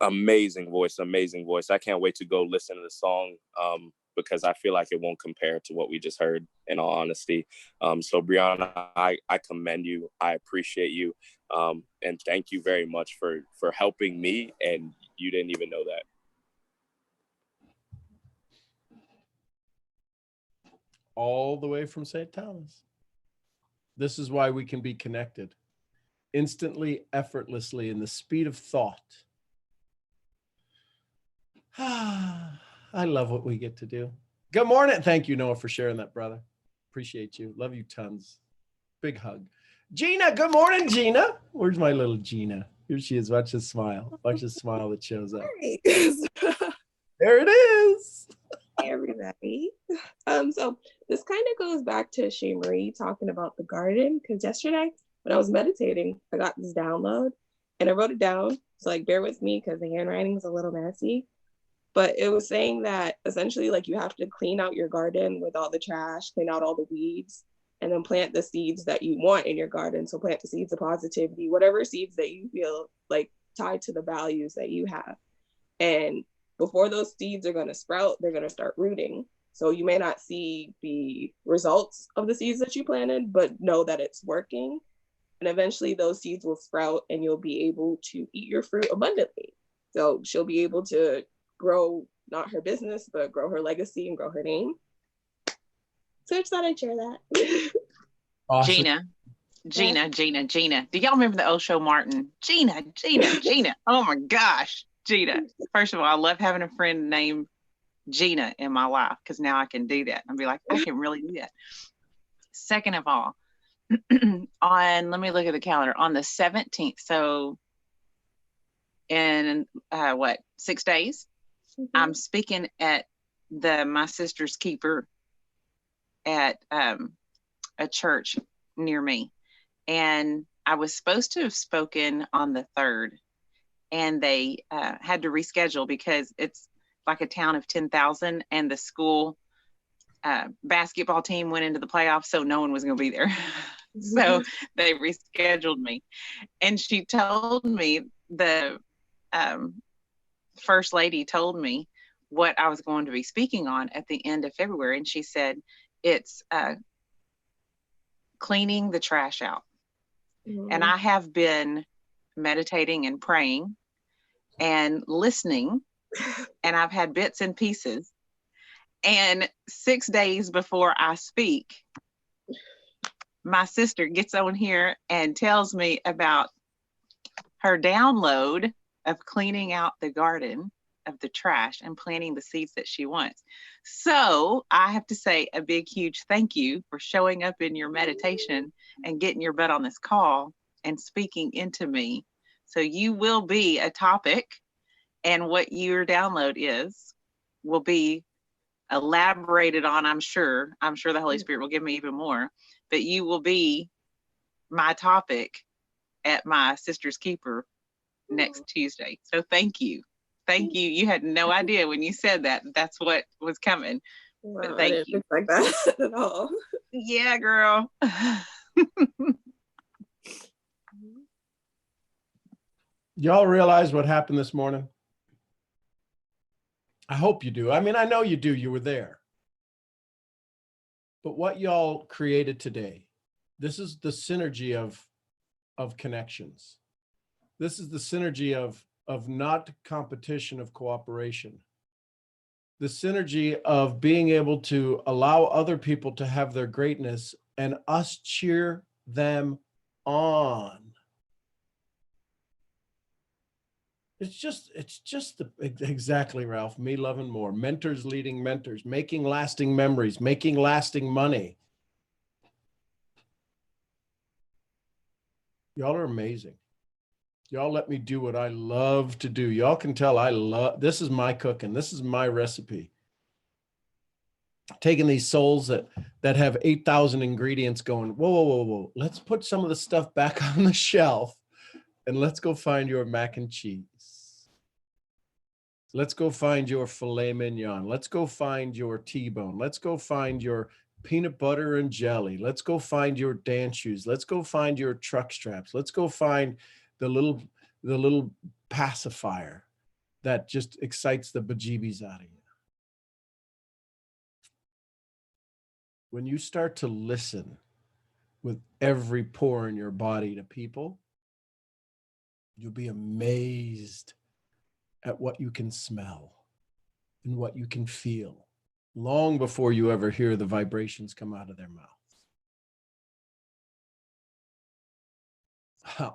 amazing voice. I can't wait to go listen to the song because I feel like it won't compare to what we just heard, in all honesty. So Brianna, I commend you. I appreciate you. And thank you very much for helping me. And you didn't even know that. All the way from St. Thomas. This is why we can be connected instantly, effortlessly, in the speed of thought. I love what we get to do. Good morning. Thank you, Noah, for sharing that, brother. Appreciate you. Love you tons. Big hug. Gina, good morning, Gina. Where's my little Gina? Here she is. Watch this smile. Watch this smile that shows up. There it is. Hey everybody. So this kind of goes back to Shea Marie talking about the garden, because yesterday when I was meditating, I got this download and I wrote it down. So like bear with me because the handwriting is a little messy. But it was saying that essentially like you have to clean out your garden with all the trash, clean out all the weeds, and then plant the seeds that you want in your garden. So plant the seeds of positivity, whatever seeds that you feel like tied to the values that you have. And before those seeds are going to sprout, they're going to start rooting. So you may not see the results of the seeds that you planted, but know that it's working. And eventually those seeds will sprout and you'll be able to eat your fruit abundantly. So she'll be able to grow, not her business, but grow her legacy and grow her name. So I just thought I'd share that. Awesome. Gina. Do y'all remember the old show Martin? Gina. Oh my gosh, Gina. First of all, I love having a friend named Gina in my life because now I can do that and be like, I can really do that. Second of all, let me look at the calendar, on the 17th. So in 6 days, I'm speaking at my sister's keeper at a church near me. And I was supposed to have spoken on the 3rd, and they had to reschedule because it's like a town of 10,000 and the school basketball team went into the playoffs, so no one was going to be there. So they rescheduled me. And she told me, the first lady told me what I was going to be speaking on at the end of February. And she said, it's cleaning the trash out. And I have been meditating and praying and listening, and I've had bits and pieces. And 6 days before I speak, my sister gets on here and tells me about her download of cleaning out the garden of the trash and planting the seeds that she wants. So I have to say a big, huge thank you for showing up in your meditation and getting your butt on this call and speaking into me. So you will be a topic, and what your download is will be elaborated on, I'm sure the Holy Spirit will give me even more, but you will be my topic at my sister's keeper next Tuesday. So thank you. You had no idea when you said that that's what was coming. Wow, but thank you. Like that at all. Yeah, girl. Y'all realize what happened this morning? I hope you do. I mean, I know you do. You were there. But what y'all created today, this is the synergy of connections. This is the synergy of not competition, of cooperation. The synergy of being able to allow other people to have their greatness and us cheer them on. It's just exactly, Ralph, me loving more. Mentors leading mentors, making lasting memories, making lasting money. Y'all are amazing. Y'all let me do what I love to do. Y'all can tell this is my cooking. This is my recipe. Taking these souls that have 8,000 ingredients going, whoa. Let's put some of the stuff back on the shelf and let's go find your mac and cheese. Let's go find your filet mignon. Let's go find your T-bone. Let's go find your peanut butter and jelly. Let's go find your dance shoes. Let's go find your truck straps. Let's go find the little pacifier that just excites the bejeebies out of you. When you start to listen with every pore in your body to people, you'll be amazed at what you can smell and what you can feel long before you ever hear the vibrations come out of their mouths.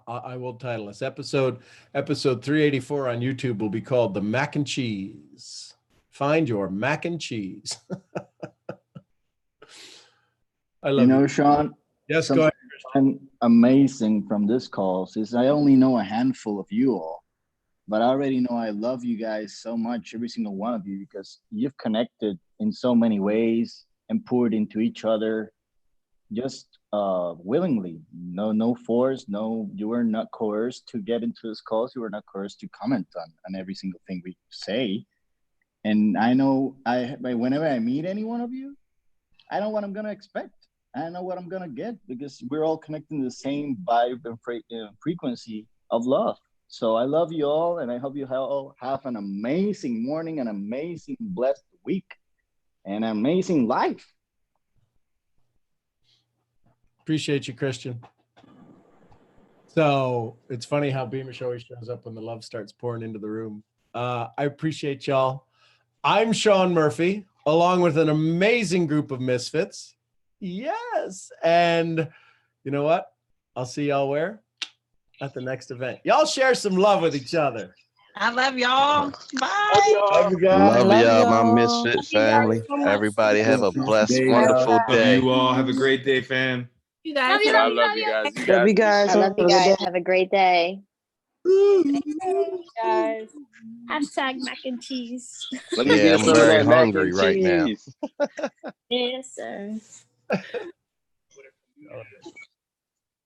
I will title this episode 384 on YouTube will be called The Mac and Cheese find your mac and cheese. I You love know, you. Sean, Yes, go something ahead. I find amazing from this call is I only know a handful of you all, but I already know I love you guys so much, every single one of you, because you've connected in so many ways and poured into each other just willingly. No force, no, you were not coerced to get into this calls. You were not coerced to comment on every single thing we say. And I know whenever I meet any one of you, I know what I'm gonna expect. I know what I'm gonna get because we're all connecting the same vibe and frequency of love. So I love you all, and I hope you all have an amazing morning, an amazing blessed week, and an amazing life. Appreciate you, Christian. So it's funny how Beamish always shows up when the love starts pouring into the room. I appreciate y'all. I'm Sean Murphy, along with an amazing group of misfits. Yes. And you know what? I'll see y'all where? At the next event. Y'all share some love with each other. I love y'all. Bye. Love you guys. Love y'all, my misfit family. so much. Everybody have a blessed, Day, wonderful Love day. you all. Have a great day, fam. You guys. I love you guys. You Love guys you be guys. I love you Have a good guys. day. Have a great day. Guys. Hashtag mac and cheese. Let me Yeah, get I'm some of very that mac hungry and right now. cheese. Yes, sir.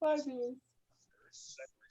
Bye, dude.